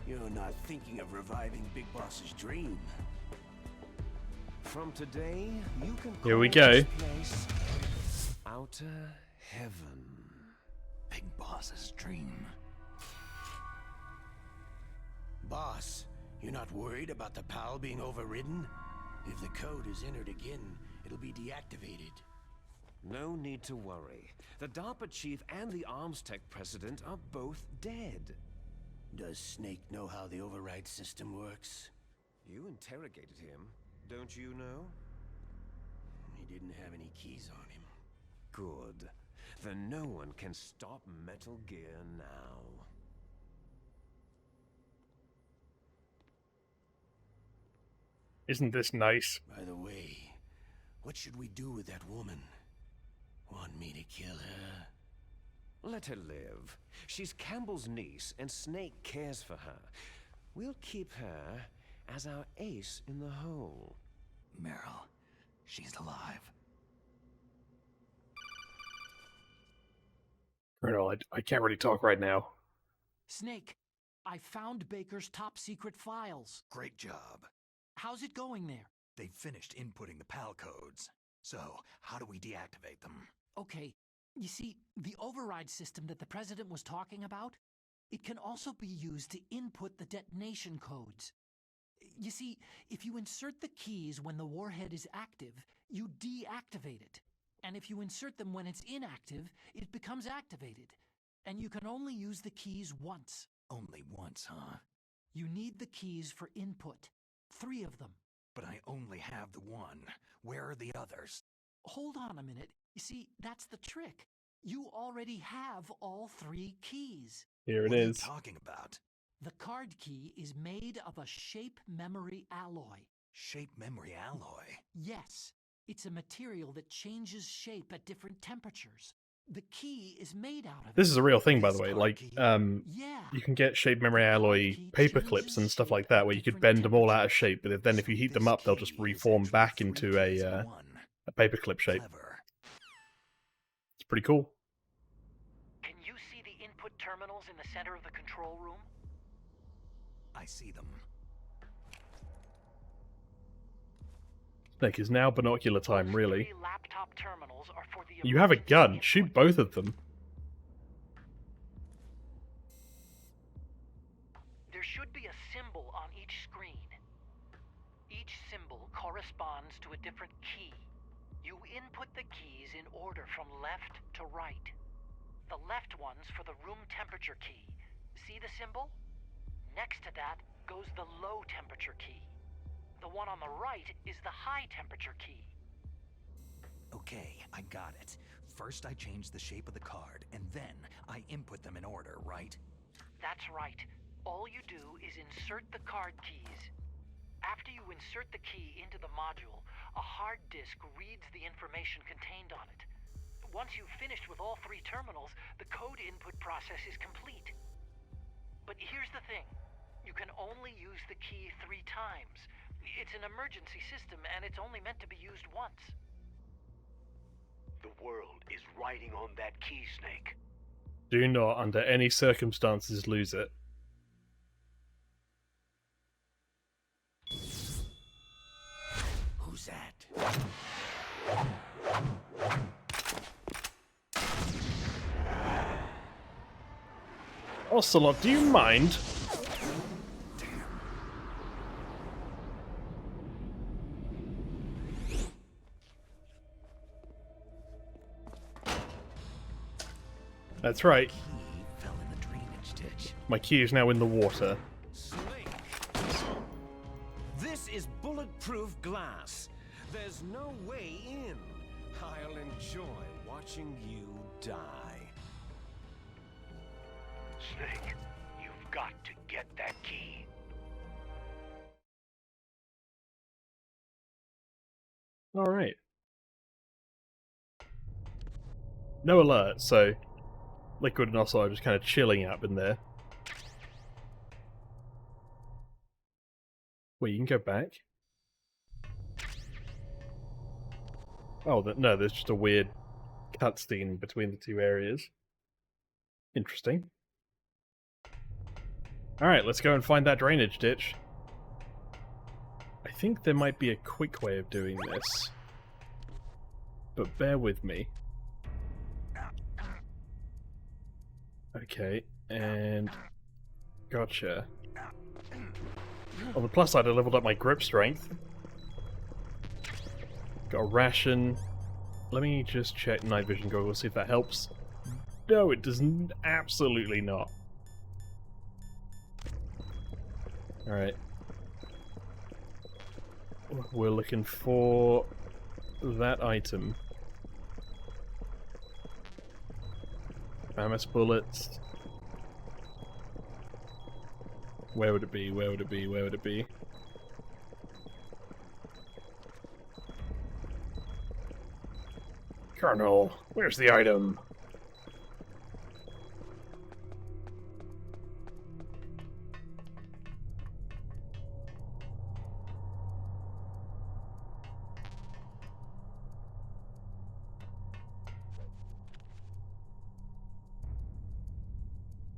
You're not thinking of reviving Big Boss's dream. From today, you can Here we call go. this place Outer Heaven. Big Boss's dream. Boss, you're not worried about the PAL being overridden? If the code is entered again, it'll be deactivated. No need to worry. The DARPA chief and the Arms Tech president are both dead. Does Snake know how the override system works? You interrogated him, don't you know? He didn't have any keys on him. Good. Then no one can stop Metal Gear now. Isn't this nice? By the way, what should we do with that woman? Want me to kill her? Let her live. She's Campbell's niece, and Snake cares for her. We'll keep her as our ace in the hole. Meryl, she's alive. Colonel, I can't really talk right now. Snake, I found Baker's top secret files. Great job. How's it going there? They've finished inputting the PAL codes. So, how do we deactivate them? Okay, you see, the override system that the President was talking about, it can also be used to input the detonation codes. You see, if you insert the keys when the warhead is active, you deactivate it. And if you insert them when it's inactive, it becomes activated. And you can only use the keys once. Only once, huh? You need the keys for input. 3 of them. But I only have the one. Where are the others? Hold on a minute. You see, that's the trick. You already have all 3 keys. Here it What are you is. talking about? The card key is made of a shape memory alloy. Shape memory alloy? Yes, it's a material that changes shape at different temperatures. The key is made out of This it. is a real thing, by the This way. card Like, key? Yeah. you can get shape memory alloy paper clips and stuff like that, where you could bend them all out of shape, but then if you heat them up, they'll just reform back into a paperclip shape. Clever. It's pretty cool. Can you see the input terminals in the center of the control room? I see them. Snake is now binocular time, Those really. 3 laptop terminals are for the You have a emergency gun. input. Shoot both of them. There should be a symbol on each screen. Each symbol corresponds to a different key. You input the keys in order from left to right. The left one's for the room temperature key. See the symbol? Next to that goes the low temperature key. The one on the right is the high temperature key. Okay, I got it. First I change the shape of the card, and then I input them in order, right? That's right. All you do is insert the card keys. After you insert the key into the module, a hard disk reads the information contained on it. Once you've finished with all 3 terminals, the code input process is complete. But here's the thing. You can only use the key 3 times. It's an emergency system, and it's only meant to be used once. The world is riding on that key, Snake. Do not, under any circumstances, lose it. Who's that? Ocelot, do you mind? That's right. Key fell in the drainage ditch. My key is now in the water. Snake! This is bulletproof glass. There's no way in. I'll enjoy watching you die. Snake, you've got to get that key. Alright. No alert, so Liquid and Ocelot are just kind of chilling up in there. Wait, you can go back? Oh, no, there's just a weird cutscene between the 2 areas. Interesting. Alright, let's go and find that drainage ditch. I think there might be a quick way of doing this. But bear with me. Okay, and... Gotcha. On the plus side, I leveled up my grip strength. Got a ration. Let me just check night vision goggles, see if that helps. No, it does absolutely not. Alright. We're looking for that item. Mammoth bullets. Where would it be? Where would it be? Where would it be? Colonel, where's the item?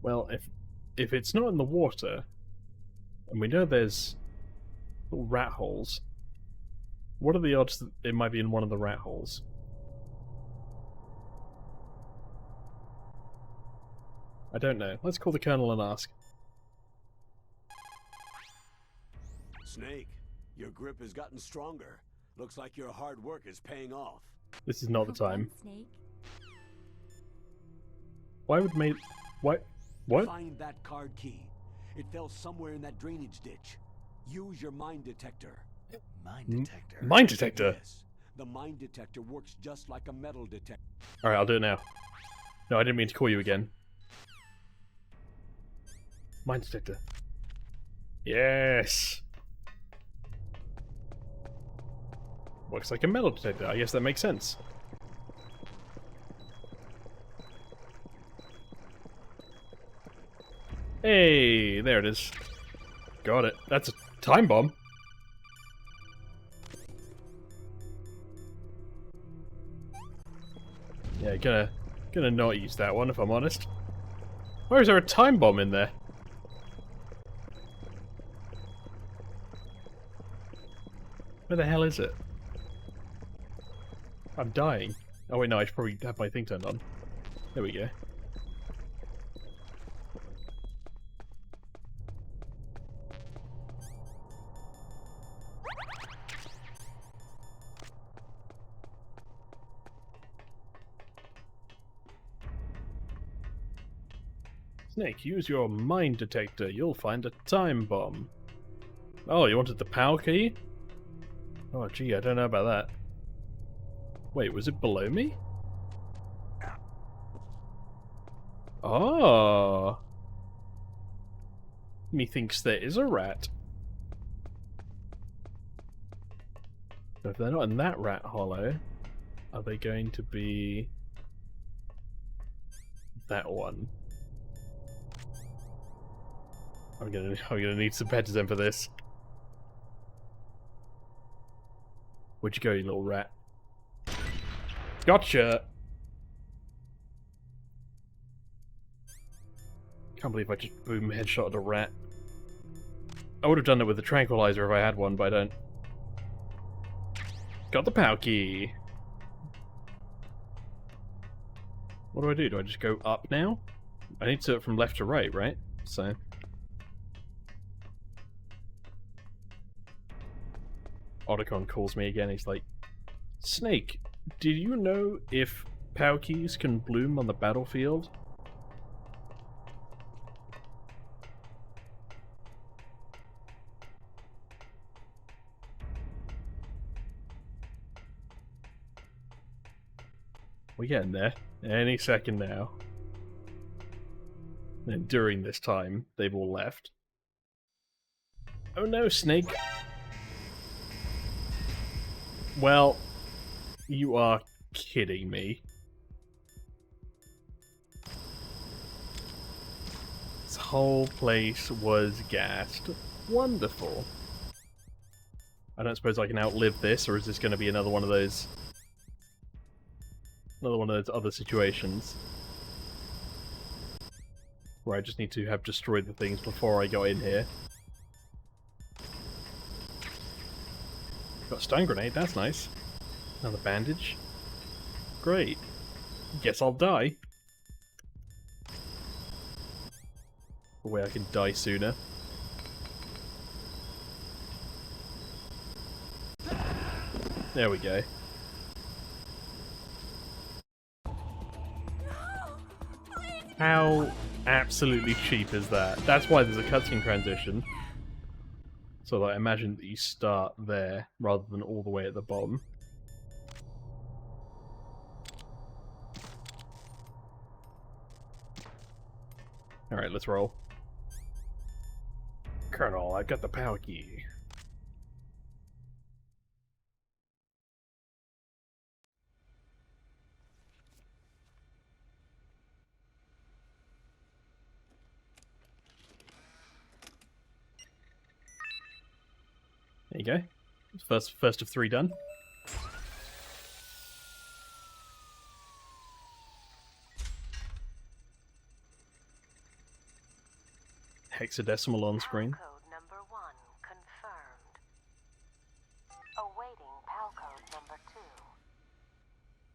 Well, if it's not in the water, and we know there's little rat holes, what are the odds that it might be in one of the rat holes? I don't know. Let's call the Colonel and ask. Snake, your grip has gotten stronger. Looks like your hard work is paying off. This is not the time. Snake. Why would May... What? What? Find that card key. It fell somewhere in that drainage ditch. Use your mind detector. Mind detector? Mine detector? Yes. The mind detector works just like a metal detector. Alright, I'll do it now. No, I didn't mean to call you again. Mine detector. Yes! Works like a metal detector. I guess that makes sense. Hey, there it is. Got it. That's a time bomb. Yeah, gonna not use that one if I'm honest. Why is there a time bomb in there? Where the hell is it? I'm dying. Oh wait, no, I should probably have my thing turned on. There we go. Snake, use your mind detector. You'll find a time bomb. Oh, you wanted the POW key? Oh, gee, I don't know about that. Wait, was it below me? Oh. Methinks there is a rat. So if they're not in that rat hollow, are they going to be that one? I'm gonna need some Petazen for this. Where'd you go, you little rat? Gotcha! Can't believe I just boom headshotted a rat. I would have done it with a tranquilizer if I had one, but I don't. Got the POW key! What do I do? Do I just go up now? I need to do it from left to right, right? So... Otacon calls me again, he's like, Snake, did you know if POW keys can bloom on the battlefield? We're getting there. Any second now. And during this time, they've all left. Oh no, Snake! Well, you are kidding me. This whole place was gassed. Wonderful. I don't suppose I can outlive this, or is this going to be another one of those... Another one of those other situations where I just need to have destroyed the things before I got in here. Got a stun grenade, that's nice. Another bandage. Great. Guess I'll die. A way I can die sooner. There we go. How absolutely cheap is that? That's why there's a cutscene transition. So like, imagine that you start there rather than all the way at the bottom. Alright, let's roll. Colonel, I've got the POW key. There you go. First of 3 done. Hexadecimal on screen. Code number 1 confirmed. Awaiting PAL code number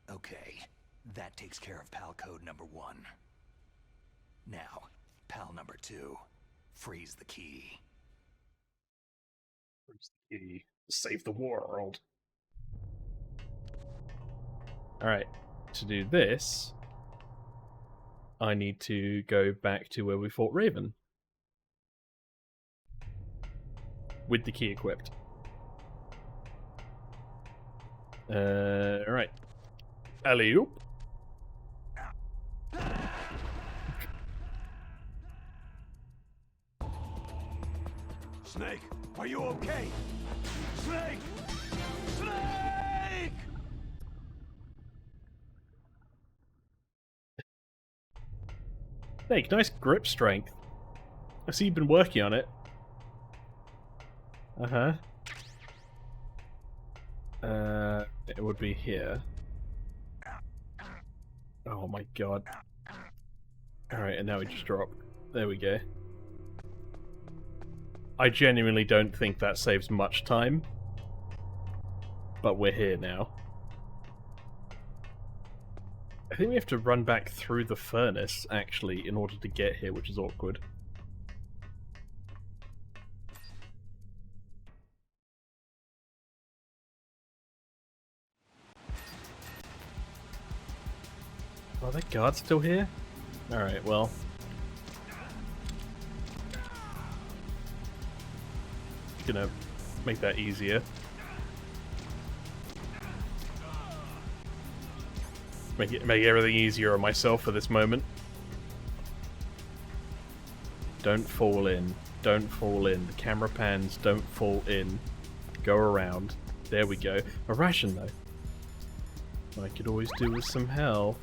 2. Okay, that takes care of PAL code number 1. Now, PAL number 2, freeze the key. Freeze the key. Save the world. Alright, to do this, I need to go back to where we fought Raven. With the key equipped. Alright. Alley-oop. Snake, are you okay? Snake! Snake! Snake, nice grip strength. I see you've been working on it. Uh-huh. It would be here. Oh my god. Alright, and now we just drop. There we go. I genuinely don't think that saves much time. But we're here now. I think we have to run back through the furnace, actually, in order to get here, which is awkward. Are the guards still here? Alright, well. Gonna make that easier. Make everything easier on myself for this moment. Don't fall in. Don't fall in. The camera pans, don't fall in. Go around. There we go. A ration, though. I could always do with some health.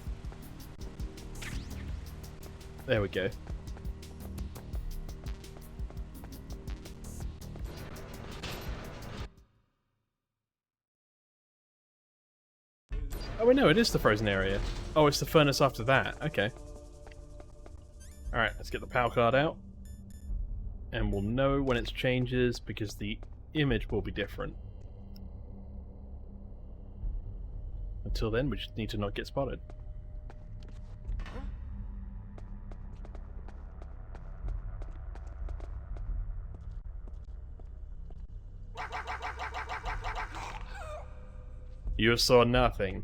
There we go. Oh wait, no, it is the frozen area. Oh, it's the furnace after that. Okay. Alright, let's get the PAL card out. And we'll know when it changes because the image will be different. Until then, we just need to not get spotted. You saw nothing.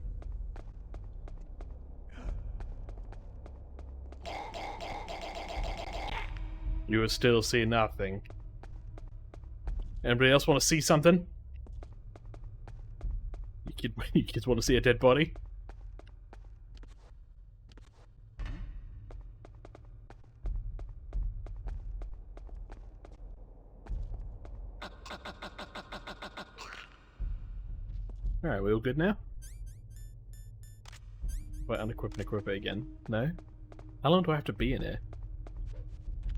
You will still see nothing. Anybody else want to see something? You kids want to see a dead body? Alright, we all good now? Wait, unequip and equip it again. No? How long do I have to be in here?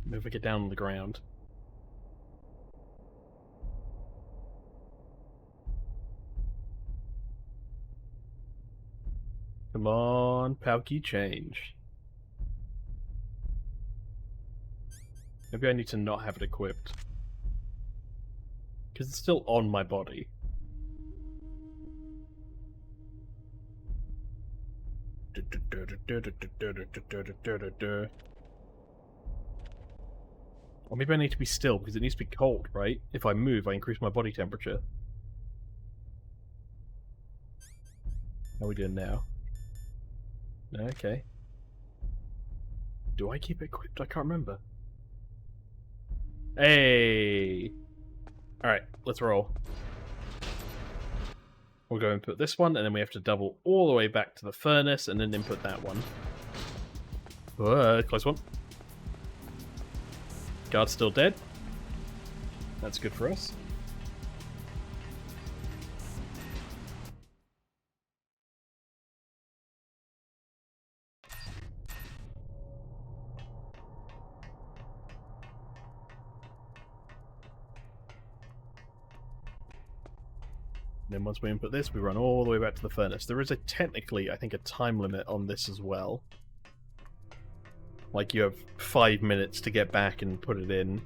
Move it down on the ground. Come on, PAL key change. Maybe I need to not have it equipped. Because it's still on my body. Or maybe I need to be still, because it needs to be cold, right? If I move, I increase my body temperature. How are we doing now? Okay. Do I keep it equipped? I can't remember. Hey! Alright, let's roll. We'll go input this one, and then we have to double all the way back to the furnace, and then input that one. Close one. Guard's still dead. That's good for us. Then once we input this, we run all the way back to the furnace. There is technically, I think, a time limit on this as well. Like, you have 5 minutes to get back and put it in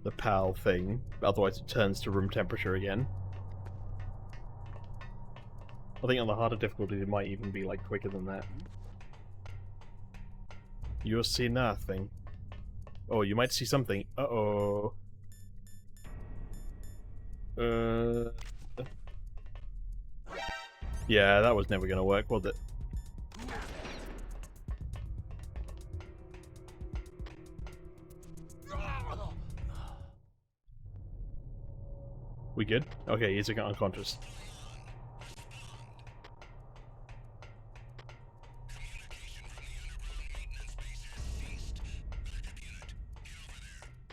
the PAL thing, otherwise it turns to room temperature again. I think on the harder difficulty it might even be, like, quicker than that. You'll see nothing. Oh, you might see something. Uh-oh. Yeah, that was never gonna work, was it? We good? Okay, he's unconscious.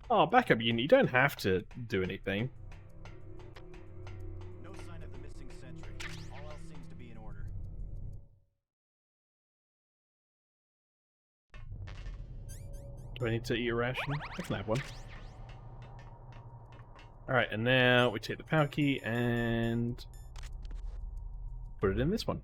Oh, backup unit, you don't have to do anything. No sign of the missing sentry. All else seems to be in order. Do I need to eat a ration? I can have one. Alright, and now we take the power key and put it in this one.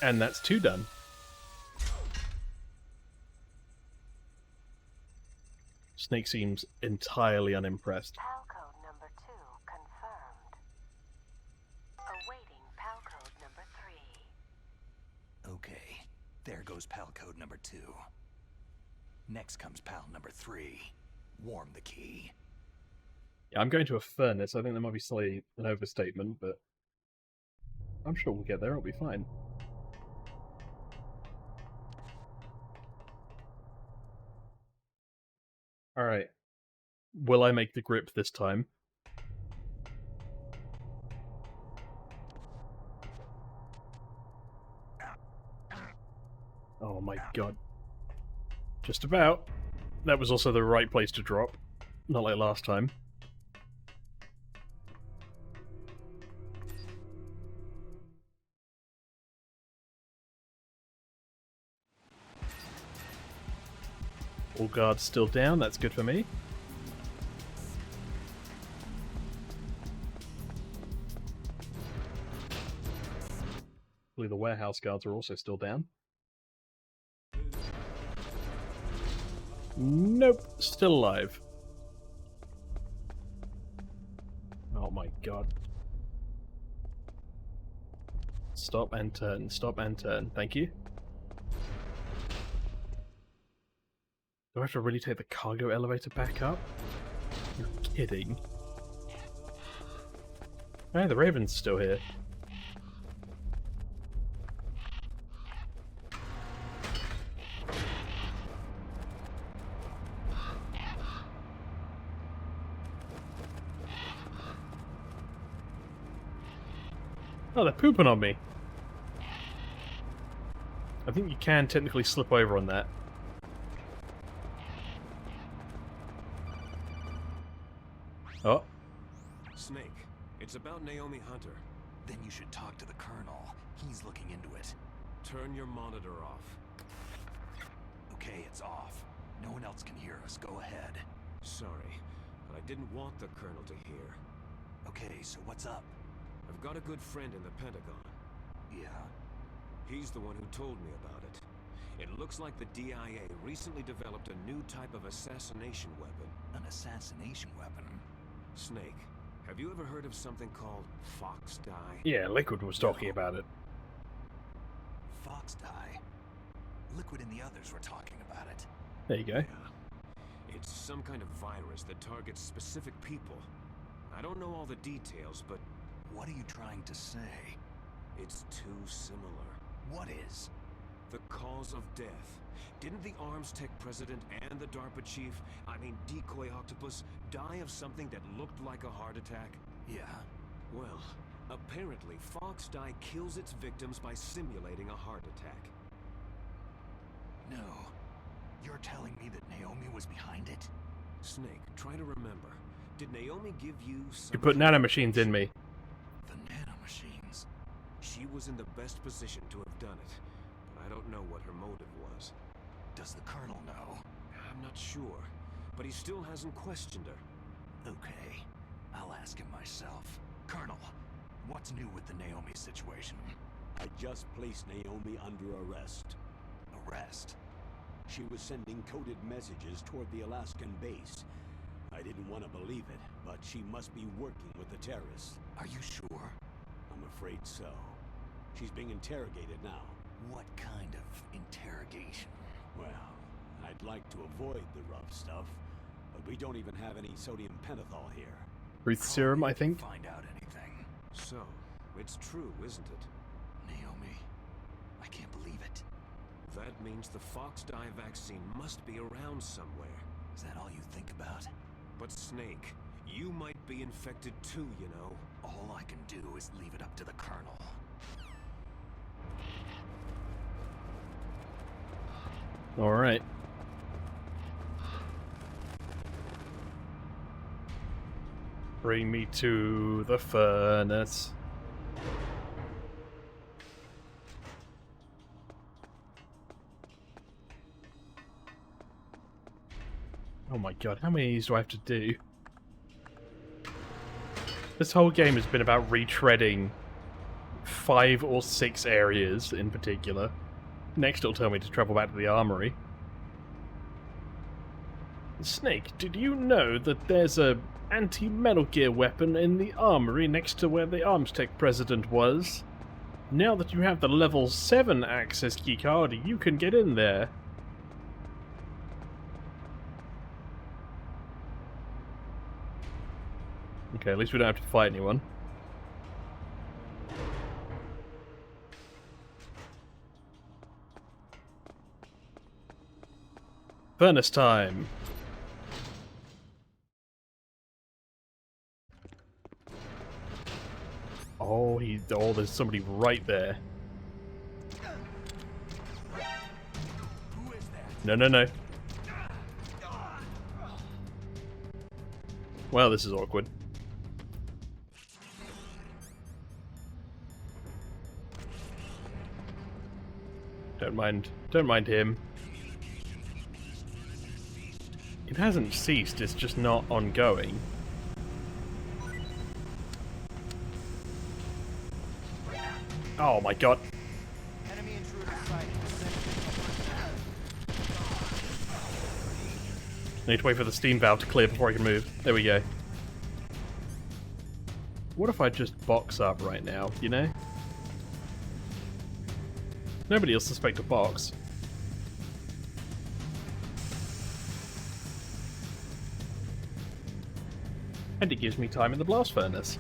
And that's 2 done. Snake seems entirely unimpressed. PAL code number 2 confirmed. Awaiting PAL code number 3. Okay, there goes PAL code number 2. Next comes PAL number 3. Warm the key. Yeah, I'm going to a furnace. I think that might be slightly an overstatement, but I'm sure we'll get there. It'll be fine. Alright. Will I make the grip this time? Oh my god. Just about. That was also the right place to drop. Not like last time. All guards still down, that's good for me. Hopefully the warehouse guards are also still down. Nope, still alive. Oh my god. Stop and turn, stop and turn. Thank you. Do I have to really take the cargo elevator back up? You're kidding. Hey, the Raven's still here. Oh, they're pooping on me. I think you can technically slip over on that. Oh. Snake, it's about Naomi Hunter. Then you should talk to the Colonel. He's looking into it. Turn your monitor off. Okay, it's off. No one else can hear us. Go ahead. Sorry, but I didn't want the Colonel to hear. Okay, so what's up? I've got a good friend in the Pentagon. Yeah? He's the one who told me about it. It looks like the DIA recently developed a new type of assassination weapon. An assassination weapon? Snake, have you ever heard of something called Fox Dye? Yeah, Liquid was talking about it. Fox Dye? Liquid and the others were talking about it. There you go. Yeah. It's some kind of virus that targets specific people. I don't know all the details, but... What are you trying to say? It's too similar. What is? The cause of death. Didn't the Arms Tech president and the DARPA chief, Decoy Octopus, die of something that looked like a heart attack? Yeah. Well, apparently Fox Dye kills its victims by simulating a heart attack. No. You're telling me that Naomi was behind it? Snake, try to remember. Did Naomi give you some... You put nanomachines in me. The nanomachines. She was in the best position to have done it, but I don't know what her motive was. Does the Colonel know? I'm not sure, but he still hasn't questioned her. Okay, I'll ask him myself. Colonel, what's new with the Naomi situation? I just placed Naomi under arrest. Arrest? She was sending coded messages toward the Alaskan base. I didn't want to believe it, but she must be working with the terrorists. Are you sure? I'm afraid so. She's being interrogated now. What kind of interrogation? Well, I'd like to avoid the rough stuff, but we don't even have any sodium pentothal here. Truth serum, I think. Find out anything. So, it's true, isn't it? Naomi, I can't believe it. That means the Fox dye vaccine must be around somewhere. Is that all you think about? But Snake, you might be infected too, you know. All I can do is leave it up to the Colonel. Alright. Bring me to the furnace. Oh my god, how many of these do I have to do? This whole game has been about retreading 5 or 6 areas in particular. Next it'll tell me to travel back to the armory. Snake, did you know that there's a anti-Metal Gear weapon in the armory next to where the Armstech president was? Now that you have the level 7 access keycard, you can get in there. Okay, at least we don't have to fight anyone. Furnace time! Oh, there's somebody right there. Who is that? No, no, no. Well, this is awkward. Don't mind him. It hasn't ceased, it's just not ongoing. Oh my god. Enemy intruder sighted. Need to wait for the steam valve to clear before I can move. There we go. What if I just box up right now, you know? Nobody will suspect a box. And it gives me time in the blast furnace.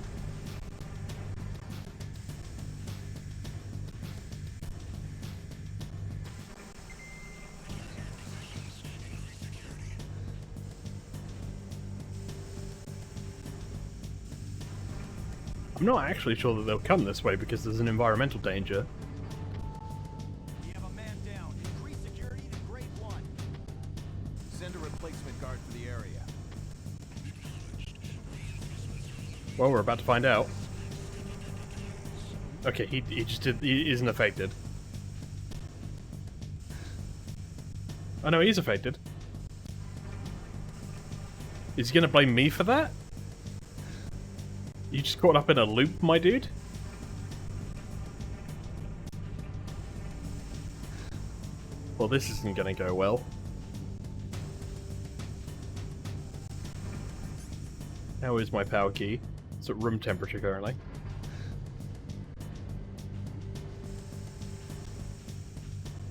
I'm not actually sure that they'll come this way because there's an environmental danger. We have a man down. Increase security to grade 1. Send a replacement guard for the area. Well, we're about to find out. Okay, he isn't affected. Oh no, he's affected. Is he gonna blame me for that? You just caught up in a loop, my dude? Well, this isn't gonna go well. How is my power key? It's at room temperature currently.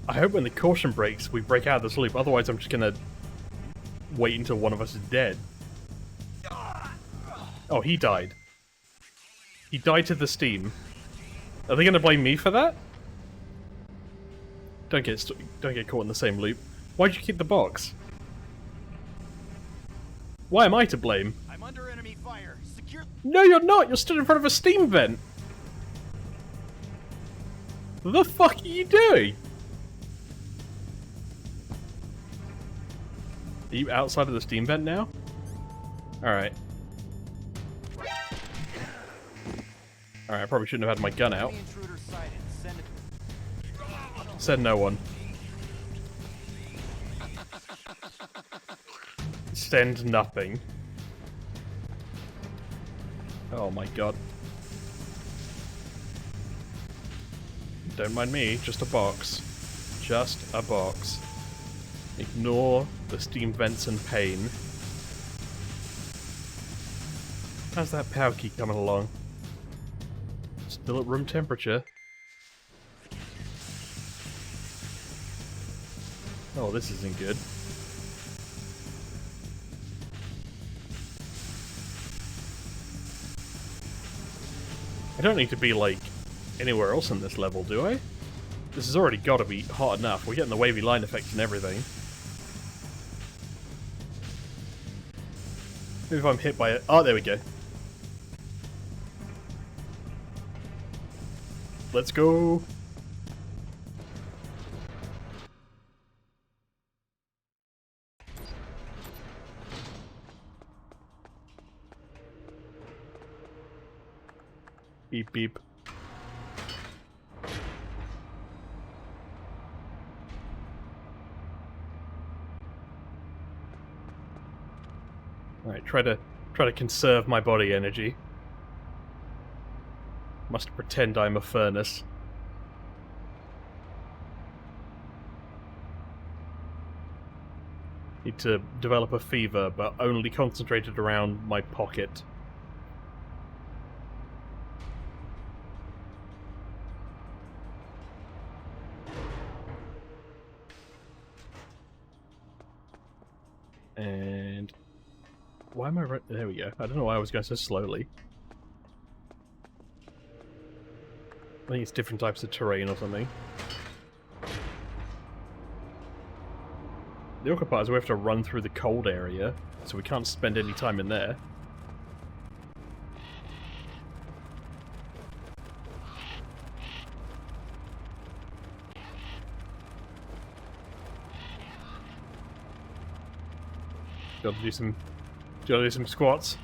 I hope when the caution breaks, we break out of this loop. Otherwise, I'm just gonna wait until one of us is dead. Oh, he died. He died to the steam. Are they gonna blame me for that? Don't get caught in the same loop. Why'd you keep the box? Why am I to blame? I'm under enemy fire. Secure. No, you're not! You're stood in front of a steam vent! What the fuck are you doing? Are you outside of the steam vent now? Alright. Alright, I probably shouldn't have had my gun out. Enemy intruder sighted. Send it. Said no one. Send nothing. Oh my god. Don't mind me, just a box. Just a box. Ignore the steam vents and pain. How's that power key coming along? Still at room temperature. Oh, this isn't good. I don't need to be, like, anywhere else in this level, do I? This has already got to be hot enough. We're getting the wavy line effects and everything. Maybe if I'm hit by it... Oh, there we go. Let's go! Beep beep. Alright, try to conserve my body energy. Must pretend I'm a furnace. Need to develop a fever, but only concentrated around my pocket. And why am I right? There we go. I don't know why I was going so slowly. I think it's different types of terrain or something. The occupiers, we have to run through the cold area, so we can't spend any time in there. Gotta do some squats.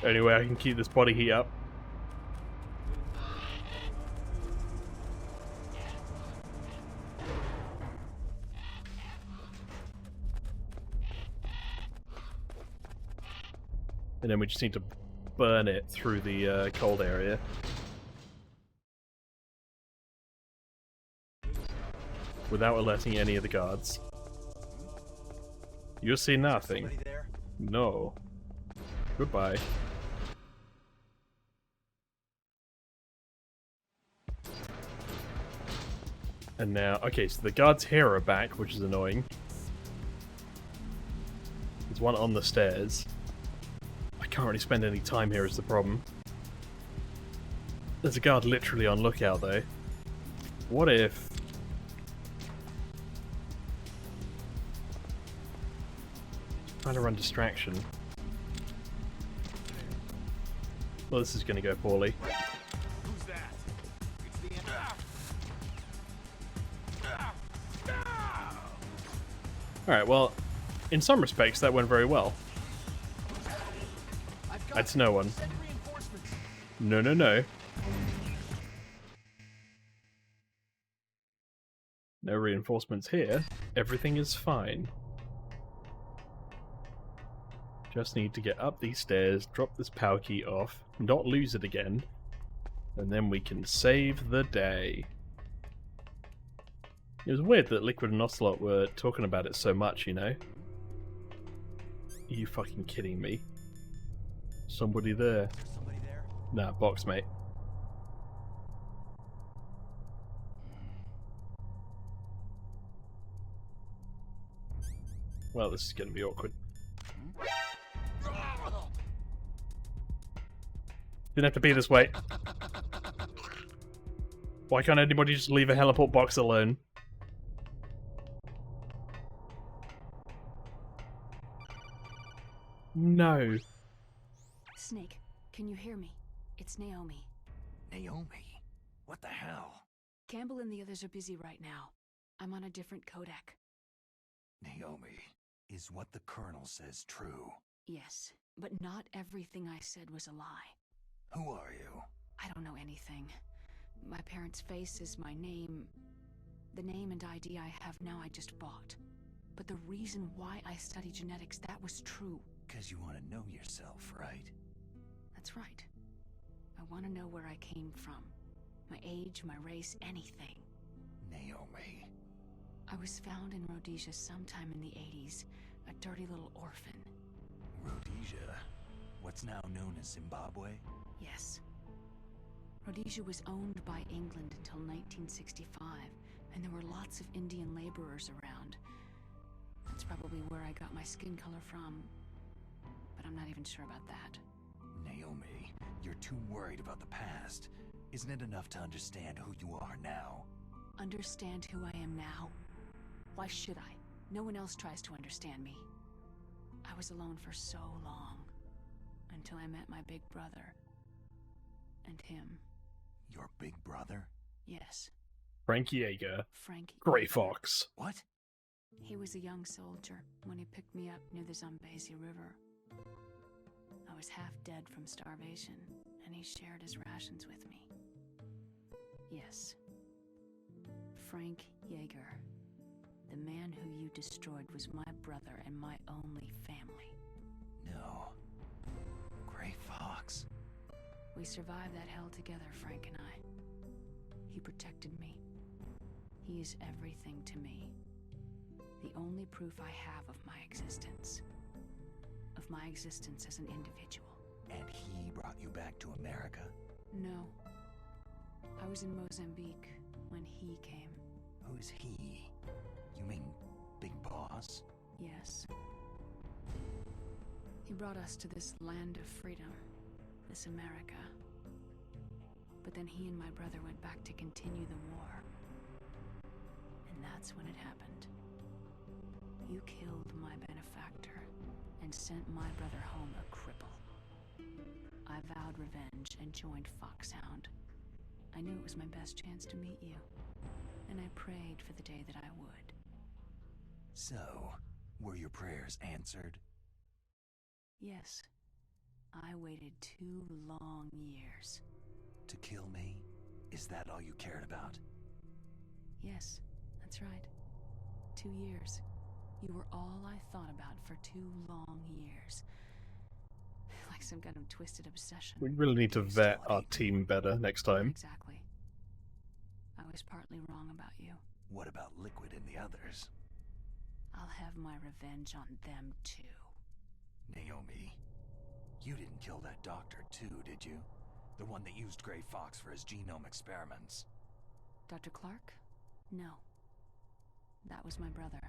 Anyway, I can keep this body heat up. And then we just need to burn it through the cold area. Without alerting any of the guards. You see nothing. No. Goodbye. And now, okay, so the guards here are back, which is annoying. There's one on the stairs. I can't really spend any time here is the problem. There's a guard literally on lookout though. What if... Trying to run distraction. Well, this is going to go poorly. Who's that? It's the end. Alright, well, in some respects that went very well. That's no one. No, no, no. No reinforcements here. Everything is fine. Just need to get up these stairs, drop this power key off, not lose it again, and then we can save the day. It was weird that Liquid and Ocelot were talking about it so much, you know? Are you fucking kidding me? Somebody there. Somebody there? Nah, box, mate. Well, this is going to be awkward. Didn't have to be this way. Why can't anybody just leave a heliport box alone? No. Snake, can you hear me? It's Naomi. Naomi? What the hell? Campbell and the others are busy right now. I'm on a different codec. Naomi, is what the Colonel says true? Yes, but not everything I said was a lie. Who are you? I don't know anything. My parents' face is my name. The name and ID I have now I just bought. But the reason why I study genetics, that was true. 'Cause you want to know yourself, right? That's right. I want to know where I came from. My age, my race, anything. Naomi. I was found in Rhodesia sometime in the 80s. A dirty little orphan. Rhodesia? What's now known as Zimbabwe? Yes. Rhodesia was owned by England until 1965, and there were lots of Indian laborers around. That's probably where I got my skin color from, but I'm not even sure about that. Naomi, you're too worried about the past. Isn't it enough to understand who you are now? Understand who I am now? Why should I? No one else tries to understand me. I was alone for so long, until I met my big brother. And him. Your big brother? Yes. Frank Yeager. Frank. Grey Fox. What? He was a young soldier when he picked me up near the Zambezi River. I was half dead from starvation, and he shared his rations with me. Yes. Frank Yeager. The man who you destroyed was my brother and my only family. No. Grey Fox. We survived that hell together, Frank and I. He protected me. He is everything to me. The only proof I have of my existence. Of my existence as an individual. And he brought you back to America? No. I was in Mozambique when he came. Who's he? You mean Big Boss? Yes. He brought us to this land of freedom. This America. But then he and my brother went back to continue the war. And that's when it happened. You killed my benefactor and sent my brother home a cripple. I vowed revenge and joined Foxhound. I knew it was my best chance to meet you, and I prayed for the day that I would. So, were your prayers answered? Yes. I waited 2 long years. To kill me? Is that all you cared about? Yes, that's right. 2 years. You were all I thought about for 2 long years. Like some kind of twisted obsession. We really need to vet our team better next time. Exactly. I was partly wrong about you. What about Liquid and the others? I'll have my revenge on them too. Naomi, you didn't kill that doctor too, did you? The one that used Grey Fox for his genome experiments. Dr. Clark? No. That was my brother.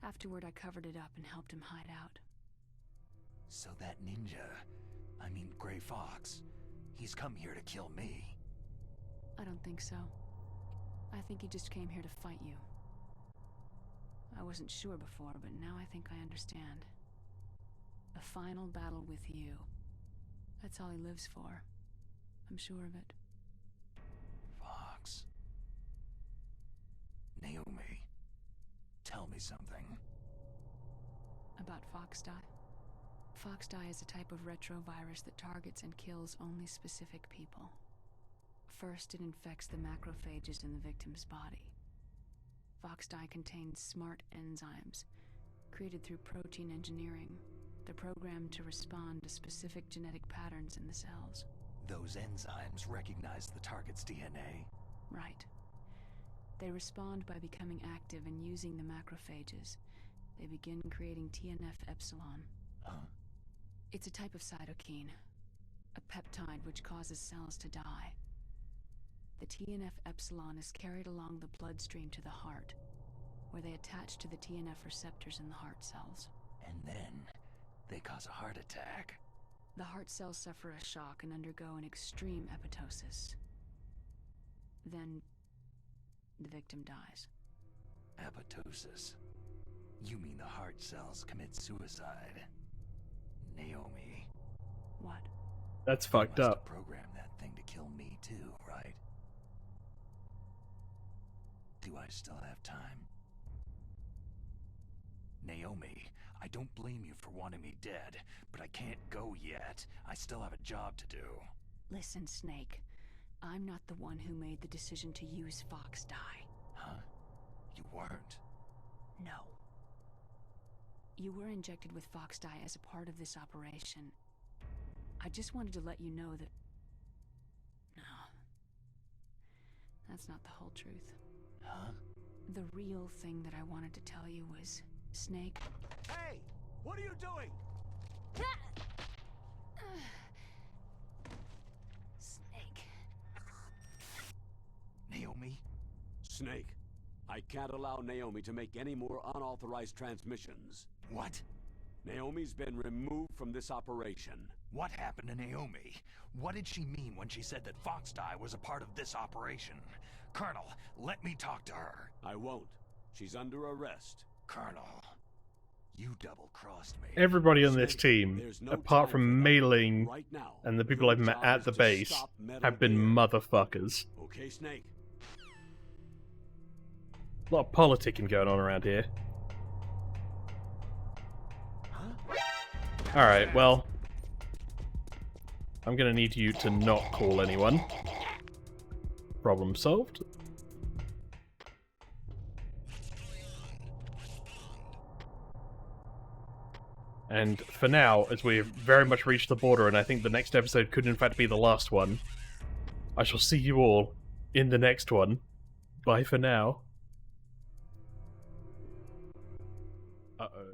Afterward, I covered it up and helped him hide out. So that ninja, I mean Grey Fox, he's come here to kill me. I don't think so. I think he just came here to fight you. I wasn't sure before, but now I think I understand. A final battle with you. That's all he lives for. I'm sure of it. Fox. Naomi, tell me something. About Foxdie? Foxdie is a type of retrovirus that targets and kills only specific people. First, it infects the macrophages in the victim's body. Foxdie contains smart enzymes, created through protein engineering. They're programmed to respond to specific genetic patterns in the cells. Those enzymes recognize the target's DNA? Right. They respond by becoming active and using the macrophages. They begin creating TNF-epsilon. Huh? It's a type of cytokine, a peptide which causes cells to die. The TNF-epsilon is carried along the bloodstream to the heart, where they attach to the TNF receptors in the heart cells. And then they cause a heart attack. The heart cells suffer a shock and undergo an extreme apoptosis. Then the victim dies. Apoptosis? You mean the heart cells commit suicide? Naomi. What? That's fucked up. Program that thing to kill me too, right? Do I still have time? Naomi, I I don't blame you for wanting me dead, but I can't go yet. I still have a job to do. Listen, Snake. I'm not the one who made the decision to use Fox dye. Huh? You weren't? No. You were injected with Fox dye as a part of this operation. I just wanted to let you know that... No. That's not the whole truth. Huh? The real thing that I wanted to tell you was... Snake... Hey! What are you doing? Snake... Naomi? Snake, I can't allow Naomi to make any more unauthorized transmissions. What? Naomi's been removed from this operation. What happened to Naomi? What did she mean when she said that Fox dye was a part of this operation? Colonel, let me talk to her. I won't. She's under arrest. Colonel, you double-crossed me. Everybody on this Snake, team, there's no apart time from for that. Mei-Ling Right now, and the people your I've met job at is the to base, stop Metal have been Gear. motherfuckers. Okay, Snake? A lot of politicking going on around here. Alright, well... I'm gonna need you to not call anyone. Problem solved. And for now, as we've very much reached the border, and I think the next episode could in fact be the last one, I shall see you all in the next one. Bye for now. Uh-oh.